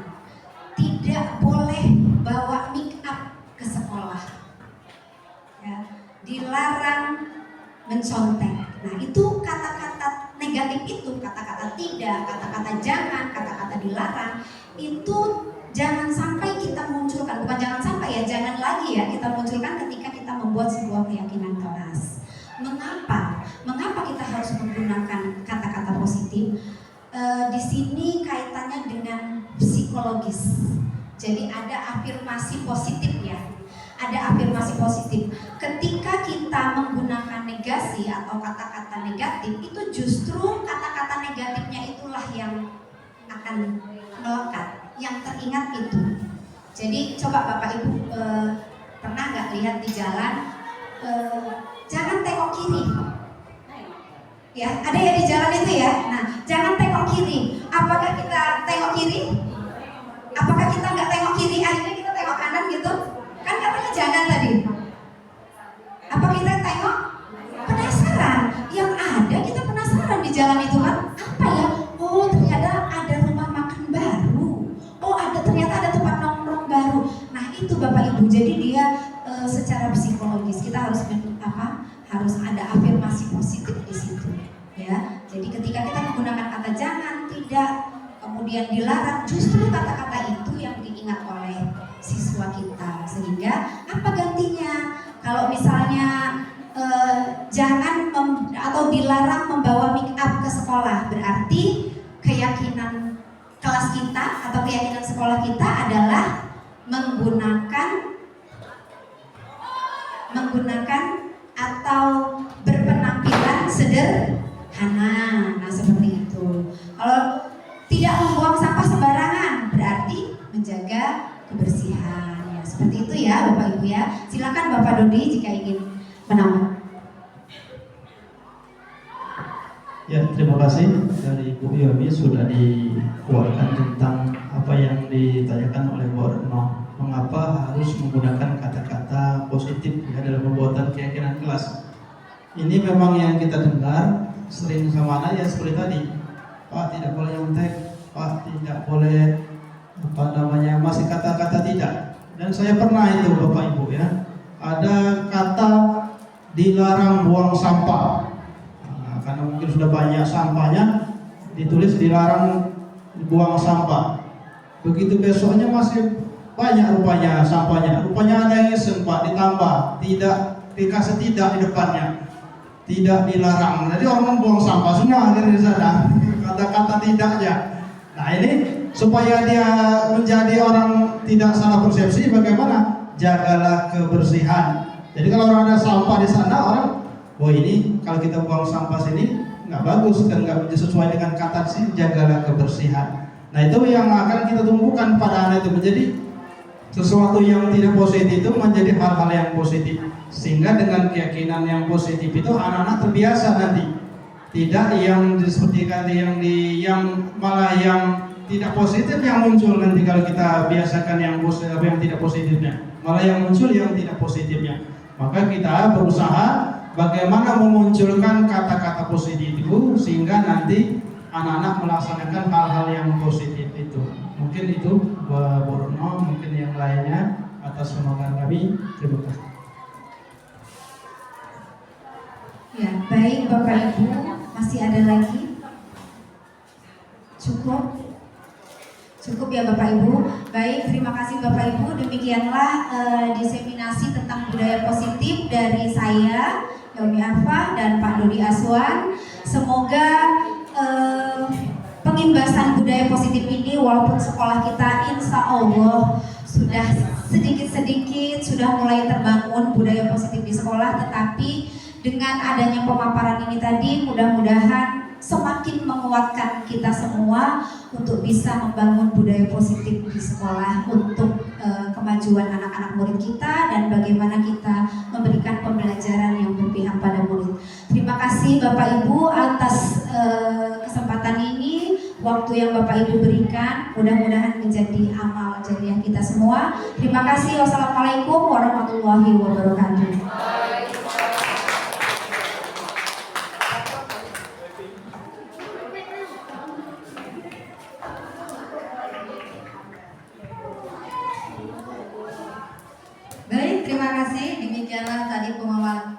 tidak boleh bawa make up ke sekolah, ya, dilarang mencontek. Nah itu kata-kata negatif itu, kata-kata tidak, kata-kata jangan, kata-kata dilarang, itu jangan sampai kita munculkan, bukan jangan sampai ya, jangan lagi ya kita munculkan ketika kita membuat sebuah keyakinan kelas. Mengapa? Mengapa kita harus menggunakan kata-kata positif? Di sini kaitannya dengan psikologis. Jadi ada afirmasi positif ya. Ada afirmasi positif. Ketika kita menggunakan negasi atau kata-kata negatif, itu justru kata-kata negatifnya itulah yang akan melekat. coba Bapak Ibu pernah nggak lihat di jalan, jangan tengok kiri. Ya, ada ya di jalan itu ya. Nah, jangan tengok kiri. Apakah kita tengok kiri? Apakah kita nggak tengok kiri? Akhirnya kita tengok kanan gitu? Kan katanya jangan tadi. Apa kita tengok? Penasaran. Yang ada kita penasaran di jalan itu kan? Apa ya? Oh, ternyata ada rumah makan baru. Oh, ternyata ada tempat nongkrong baru. Nah, itu Bapak Ibu. Jadi dia secara psikologis kita harus harus ada afirmasi positif di situ. Ya, jadi ketika kita menggunakan kata jangan, tidak, kemudian dilarang, justru kata-kata itu yang diingat oleh siswa kita. Sehingga apa gantinya? Kalau misalnya jangan atau dilarang membawa make up ke sekolah, berarti keyakinan kelas kita atau keyakinan sekolah kita adalah menggunakan atau berpenampilan sederhana. Nah, seperti itu. Kalau tidak membuang sampah sembarangan berarti menjaga kebersihan. Ya, seperti itu ya Bapak Ibu ya. Silakan Bapak Dodi jika ingin menambah. Ya, terima kasih dari Bu Yomi sudah dikuatkan tentang apa yang ditanyakan oleh Bu Retno. Mengapa harus menggunakan kata-kata positif ya dalam pembuatan keyakinan kelas? Ini memang yang kita dengar sering sama anak ya seperti tadi. Pak tidak boleh nyontek, Pak tidak boleh masih kata-kata tidak. Dan saya pernah itu Bapak Ibu ya, ada kata dilarang buang sampah. Nah, karena mungkin sudah banyak sampahnya, ditulis dilarang buang sampah. Begitu besoknya masih banyak rupanya sampahnya. Rupanya ada yang iseng Pak, ditambah tidak dikasih tidak di depannya. Tidak dilarang. Jadi orang buang sampah semua dari sana. Kata-kata tidaknya. Nah, ini supaya dia menjadi orang tidak salah persepsi, bagaimana? Jagalah kebersihan. Jadi kalau orang ada sampah di sana, orang, oh ini kalau kita buang sampah sini nggak bagus dan nggak sesuai dengan kata sih, jagalah kebersihan. Nah, itu yang akan kita tumbuhkan pada anak itu menjadi sesuatu yang tidak positif itu menjadi hal-hal yang positif, sehingga dengan keyakinan yang positif itu anak-anak terbiasa nanti tidak yang seperti yang malah yang tidak positif yang muncul nanti kalau kita biasakan yang positif, yang tidak positifnya malah yang muncul yang tidak positifnya. Maka kita berusaha bagaimana memunculkan kata-kata positif itu sehingga nanti anak-anak melaksanakan hal-hal yang positif itu. Mungkin itu Bu Retno, mungkin yang lainnya atas pemaparan kami. Terima kasih. Ya, baik Bapak Ibu, masih ada lagi? Cukup ya Bapak Ibu. Baik, terima kasih Bapak Ibu. Demikianlah diseminasi tentang budaya positif dari saya, Yomi Arfa dan Pak Dodi Aswan. Semoga pengimbasan budaya positif ini walaupun sekolah kita insya Allah sudah sedikit-sedikit sudah mulai terbangun budaya positif di sekolah, tetapi dengan adanya pemaparan ini tadi mudah-mudahan semakin menguatkan kita semua untuk bisa membangun budaya positif di sekolah untuk kemajuan anak-anak murid kita dan bagaimana kita memberikan pembelajaran yang berpihak pada murid. Terima kasih Bapak Ibu atas kesempatan ini, waktu yang Bapak Ibu berikan, mudah-mudahan menjadi amal jariah kita semua. Terima kasih. Wassalamualaikum warahmatullahi wabarakatuh. Baik, terima kasih. Demikianlah tadi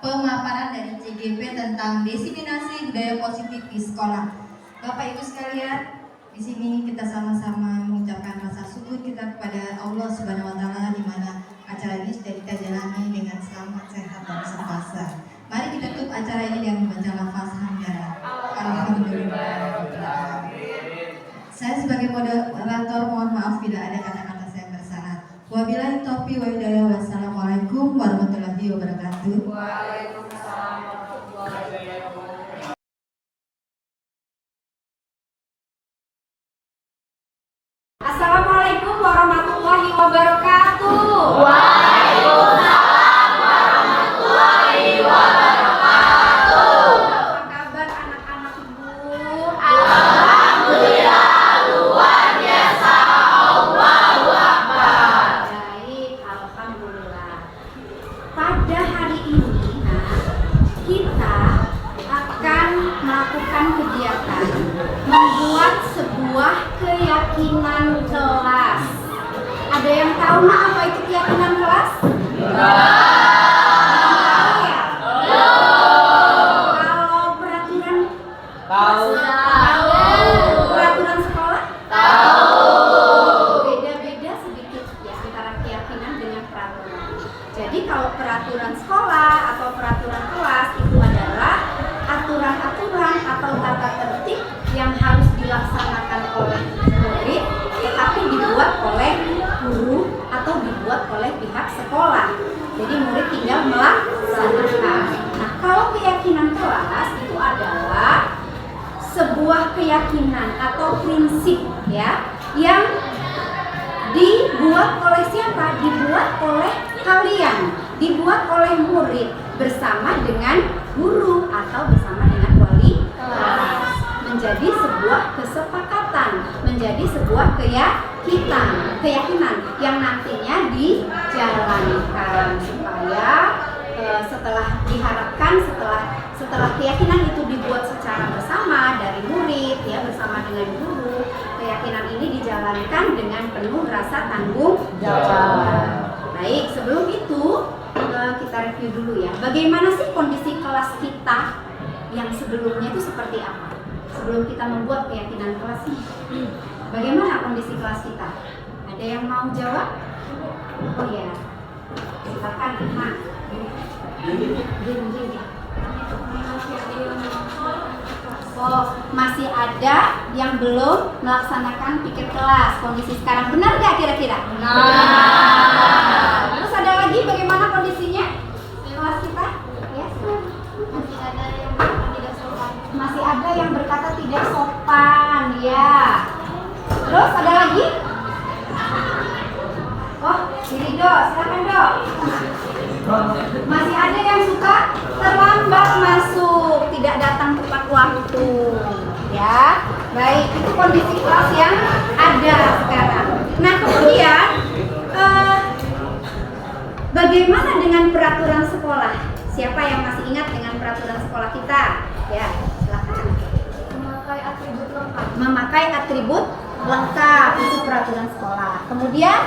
pemaparan dari CGP tentang diseminasi budaya positif di sekolah. Bapak Ibu sekalian, di sini kita sama-sama mengucapkan rasa syukur kita kepada Allah Subhanahu wa taala di mana acara ini sudah kita jalani dengan selamat, sehat dan sentosa. Mari kita tutup acara ini dengan membaca lafaz hamdalah. Alhamdulillah. Saya sebagai moderator mohon maaf bila ada kata-kata saya bersalah. Wabillahi taufiq wa hidayah. Wassalamualaikum warahmatullahi wabarakatuh. Waalaikumsalam warahmatullahi wabarakatuh. Assalamualaikum warahmatullahi wabarakatuh. Apa kabar anak-anakku? Baik, alhamdulillah. Pada hari ini, kita akan melakukan kegiatan membuat sebuah keyakinan kelas. Ada yang tahu apa itu keyakinan kelas? Tahu ya? Kalau peraturan peraturan sekolah? Beda-beda sedikit ya antara keyakinan dengan peraturan. Jadi kalau peraturan sekolah atau peraturan kelas itu adalah aturan-aturan atau tata tertib yang harus dilaksanakan oleh murid, tetapi dibuat oleh guru atau dibuat oleh pihak sekolah. Jadi murid tinggal melaksanakan. Nah, kalau keyakinan kelas itu adalah sebuah keyakinan atau prinsip ya yang dibuat oleh siapa? Dibuat oleh kalian, dibuat oleh murid bersama dengan guru atau bersama dengan wali kelas. Menjadi sebuah kesepakatan, menjadi sebuah keyakinan yang nantinya dijalankan supaya setelah diharapkan setelah keyakinan itu dibuat secara bersama dari murid ya bersama dengan guru, keyakinan ini dijalankan dengan penuh rasa tanggung jawab. Baik, sebelum itu kita review dulu ya. Bagaimana sih kondisi kelas kita yang sebelumnya itu seperti apa? Sebelum kita membuat keyakinan kelas ini, bagaimana kondisi kelas kita? Ada yang mau jawab? Oh ya, silakan Iman. Oh, masih ada yang belum melaksanakan pikir kelas. Kondisi sekarang benar gak kira-kira? Benar. Terus ada lagi bagaimana kondisinya kelas kita? Ya, masih ada yang berkata tidak sopan, ya. Terus ada lagi? Oh, Diri Do, silakan Do. Masih ada yang suka terlambat masuk, tidak datang tepat waktu, ya. Baik, itu kondisi kelas yang ada sekarang. Nah, kemudian bagaimana dengan peraturan sekolah? Siapa yang masih ingat dengan peraturan sekolah kita? Ya, silakan. Memakai atribut lengkap. Memakai atribut lengkap itu peraturan sekolah. Kemudian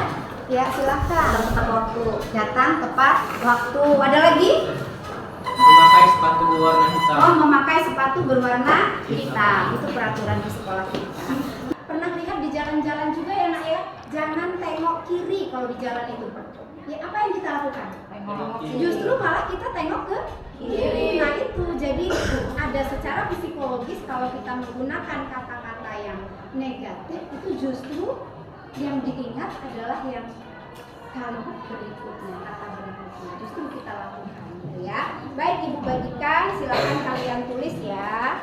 ya silakan. Tepat waktu. Datang tepat waktu. Ada lagi? Memakai sepatu berwarna hitam. Oh, memakai sepatu berwarna hitam. Itu peraturan di sekolah kita. Pernah lihat di jalan-jalan juga ya nak ya? Jangan tengok kiri kalau di jalan itu. Ya, apa yang kita lakukan? Justru malah kita tengok ke kiri. Nah itu, jadi ada secara psikologis kalau kita menggunakan kata-kata yang negatif itu justru yang diingat adalah yang kalimat berikutnya, kata berikutnya. Justru kita lakukan, ya. Baik, Ibu bagikan, silakan kalian tulis ya.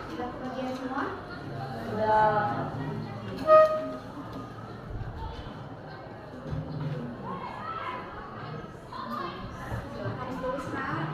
Sudah kebagian semua? Sudah. Silakan tulis, Nak.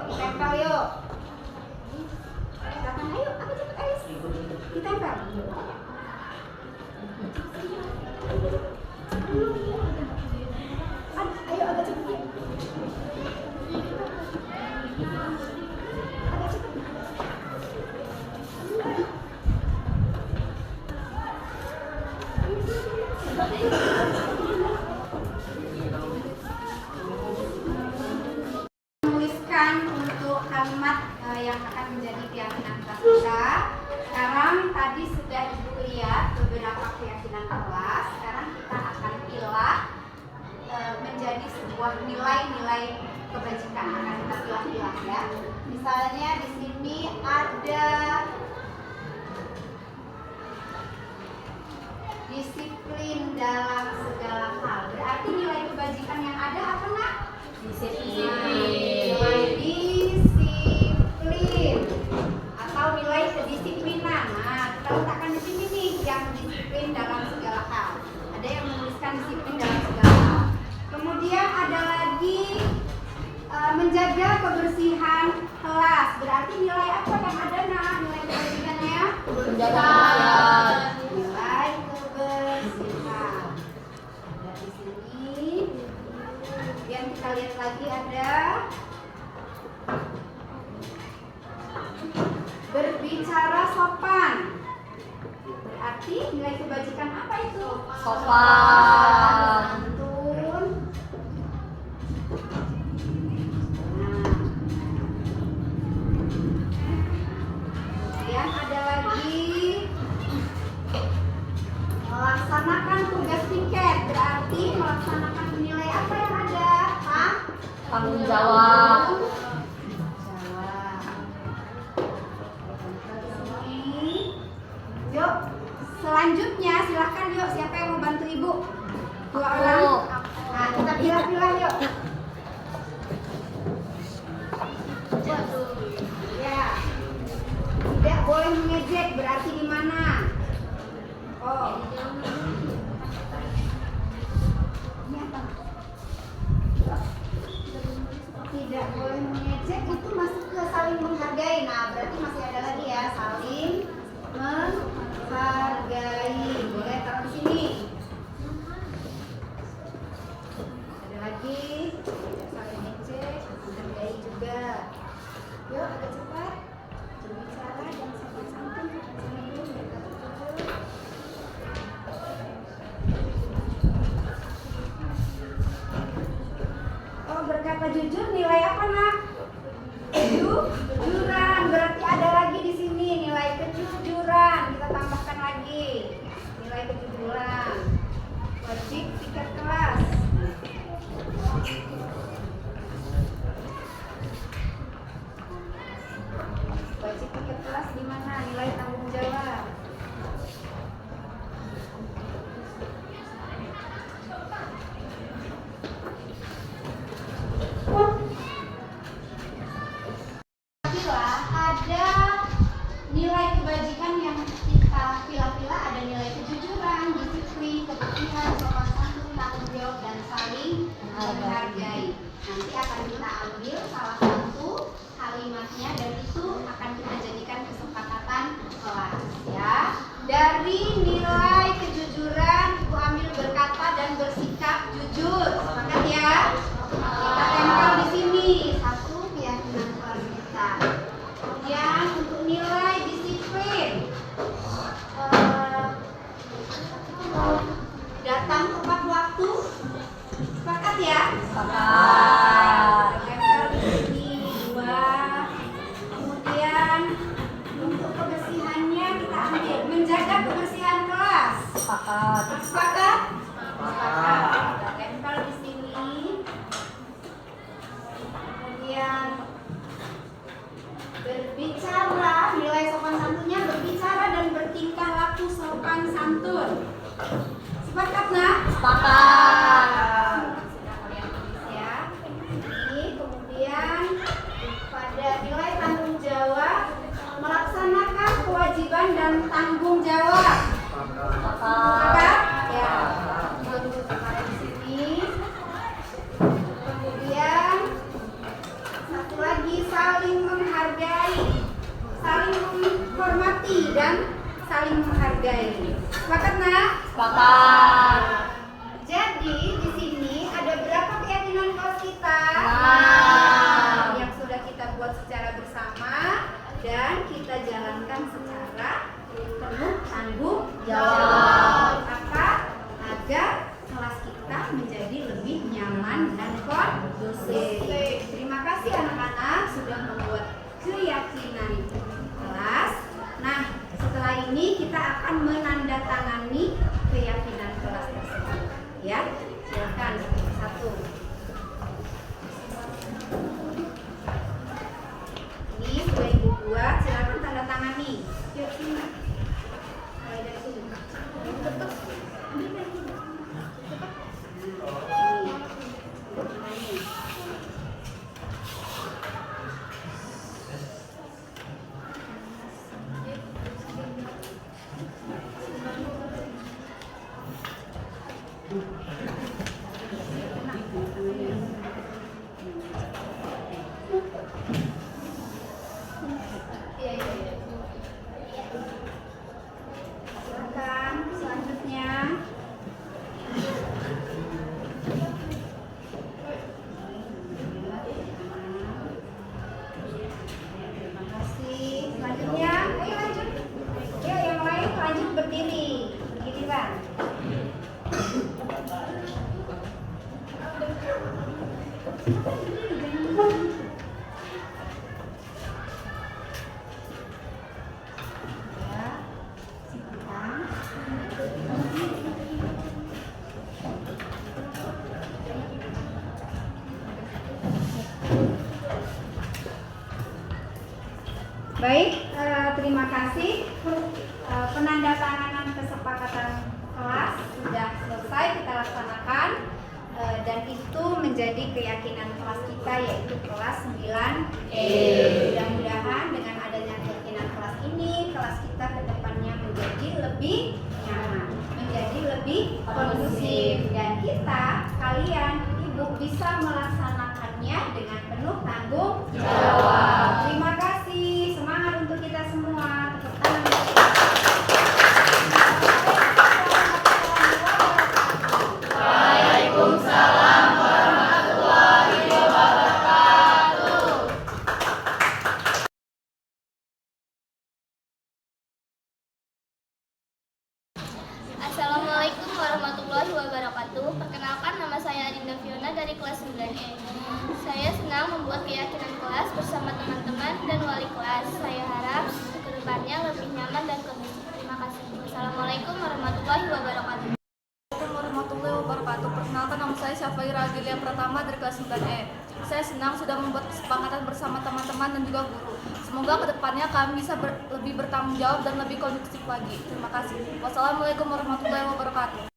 ditempel yuk. Silakan, ayo, aku cepet Ais. Ditempel. Ayo agak cepet. Agak cepet. Menuliskan untuk kalimat yang akan menjadi keyakinan kelas kita. Sekarang tadi sudah Ibu lihat beberapa keyakinan kelas. Sekarang kita akan pilah menjadi sebuah nilai-nilai kebajikan. Akan kita pilah-pilah ya. Misalnya di sini ada disiplin dalam segala hal. Berarti nilai kebajikan yang ada apa nak? Nilai disiplin atau nilai kedisiplinan. Nah, kita letakkan di sini nih yang disiplin dalam segala hal. Ada yang menuliskan disiplin dalam segala hal. Kemudian ada lagi menjaga kebersihan kelas. Berarti nilai apa yang ada nak? Nilai kebajikannya? Kebersihan. Nilai kebersihan. Ada di sini. Yang kita lihat lagi ada berbicara sopan. Berarti nilai kebajikan apa itu? Sopan. Santun. Nah. Kemudian ada lagi melaksanakan tugas piket. Berarti melaksanakan nilai apa yang ada? Hah? Tanggung jawab. Yuk, selanjutnya silahkan yuk, siapa yang mau bantu ibu? 2 orang. Nah, kita pilah-pilah yuk. Ya, tidak boleh mengejek, berarti di mana? Oh, ini apa? Tidak boleh mengejek itu masuk ke saling menghargai. Nah, berarti masih ada lagi ya, saling menghargai. Boleh taruh di sini. Ada lagi, tidak saling mengejek, menghargai juga. Yuk, agak cepat. Berbicara dan sopan santun. Oh, berkata jujur nilai apa nak? Kejujuran. Berarti ada lagi di sini nilai kejujuran. Kita tambahkan lagi nilai kejujuran. Wajib piket kelas. Wajib piket kelas di mana? Nilai tanggung jawab. Ada nilai kebajikan yang kita pilah-pilah. Ada nilai kejujuran, disiplin, kebersihan, sopan santun, tanggung jawab, dan saling menghargai. Nanti akan kita ambil salah satu kalimatnya dan itu akan kita jadikan kesepakatan kelas ya. Dari nilai kejujuran, Ibu ambil berkata dan bersikap jujur. Sepakat ya? Kita tempel di sini satu keyakinan kelas kita. Kemudian untuk nilai disiplin, datang tepat waktu. Sepakat ya? Sepakat. Tempel di sini 2. Kemudian untuk kebersihannya kita ambil menjaga kebersihan kelas. Sepakat. Sepakat? Sepakat. Kita tempel di sini. Kemudian berbicara, nilai sopan santunnya berbicara dan bertingkah laku sopan santun. Sepakat nak? Sepakat. Sudah kalian tulis ya. Ini kemudian pada nilai tanggung jawab, melaksanakan kewajiban dan tanggung jawab. Sepakat? Ya. Tulis di sini. Kemudian satu lagi dan saling menghargai. Sepakat nak? Sepakat. Jadi di sini ada berapa keyakinan kelas kita? Yang sudah kita buat secara bersama dan kita jalankan secara penuh tanggung jawab. Apa? Agar kelas kita menjadi lebih nyaman dan kondusif. Terima kasih anak-anak sudah membuat keyakinan kelas. Nah, setelah ini kita akan menandatangani keyakinan kelas tersebut. Ya, silakan satu. Ini sudah ibu buat, silakan tanda tangani. Yuk sini. Mulai dari sini. Tutup. Ambil dari sini. Tutup. Nah, ini. Silakan selanjutnya. Terima kasih. Selanjutnya, ayo lanjut. Ya, yang lain lanjut berdiri. Giliran. Ya, silakan. Baik, terima kasih. Penandatanganan kesepakatan kelas sudah selesai kita laksanakan dan itu menjadi keyakinan kelas kita yaitu kelas 9E. Mudah-mudahan dengan adanya keyakinan kelas ini kelas kita ke depannya menjadi lebih nyaman, menjadi lebih kondusif dan kalian ibu bisa melaksanakannya dengan penuh tanggung jawab. Terima kasih, semangat untuk kita semua. Tepuk tangan. Waalaikumsalam warahmatullahi wabarakatuh. Assalamualaikum warahmatullahi wabarakatuh. Perkenalkan, nama saya Adinda Fiona dari kelas 9E. Saya senang membuat keyakinan kelas bersama teman-teman dan wali kelas. Saya harap kedepannya lebih nyaman dan kondusif. Terima kasih. Wassalamualaikum warahmatullahi wabarakatuh. Assalamualaikum warahmatullahi wabarakatuh. Perkenalkan, nama saya Syafaira Agilia Pratama dari kelas 9E. Saya senang sudah membuat kesepakatan bersama teman-teman dan juga guru. Semoga kedepannya kami bisa lebih bertanggung jawab dan lebih kondusif lagi. Terima kasih. Wassalamualaikum warahmatullahi wabarakatuh.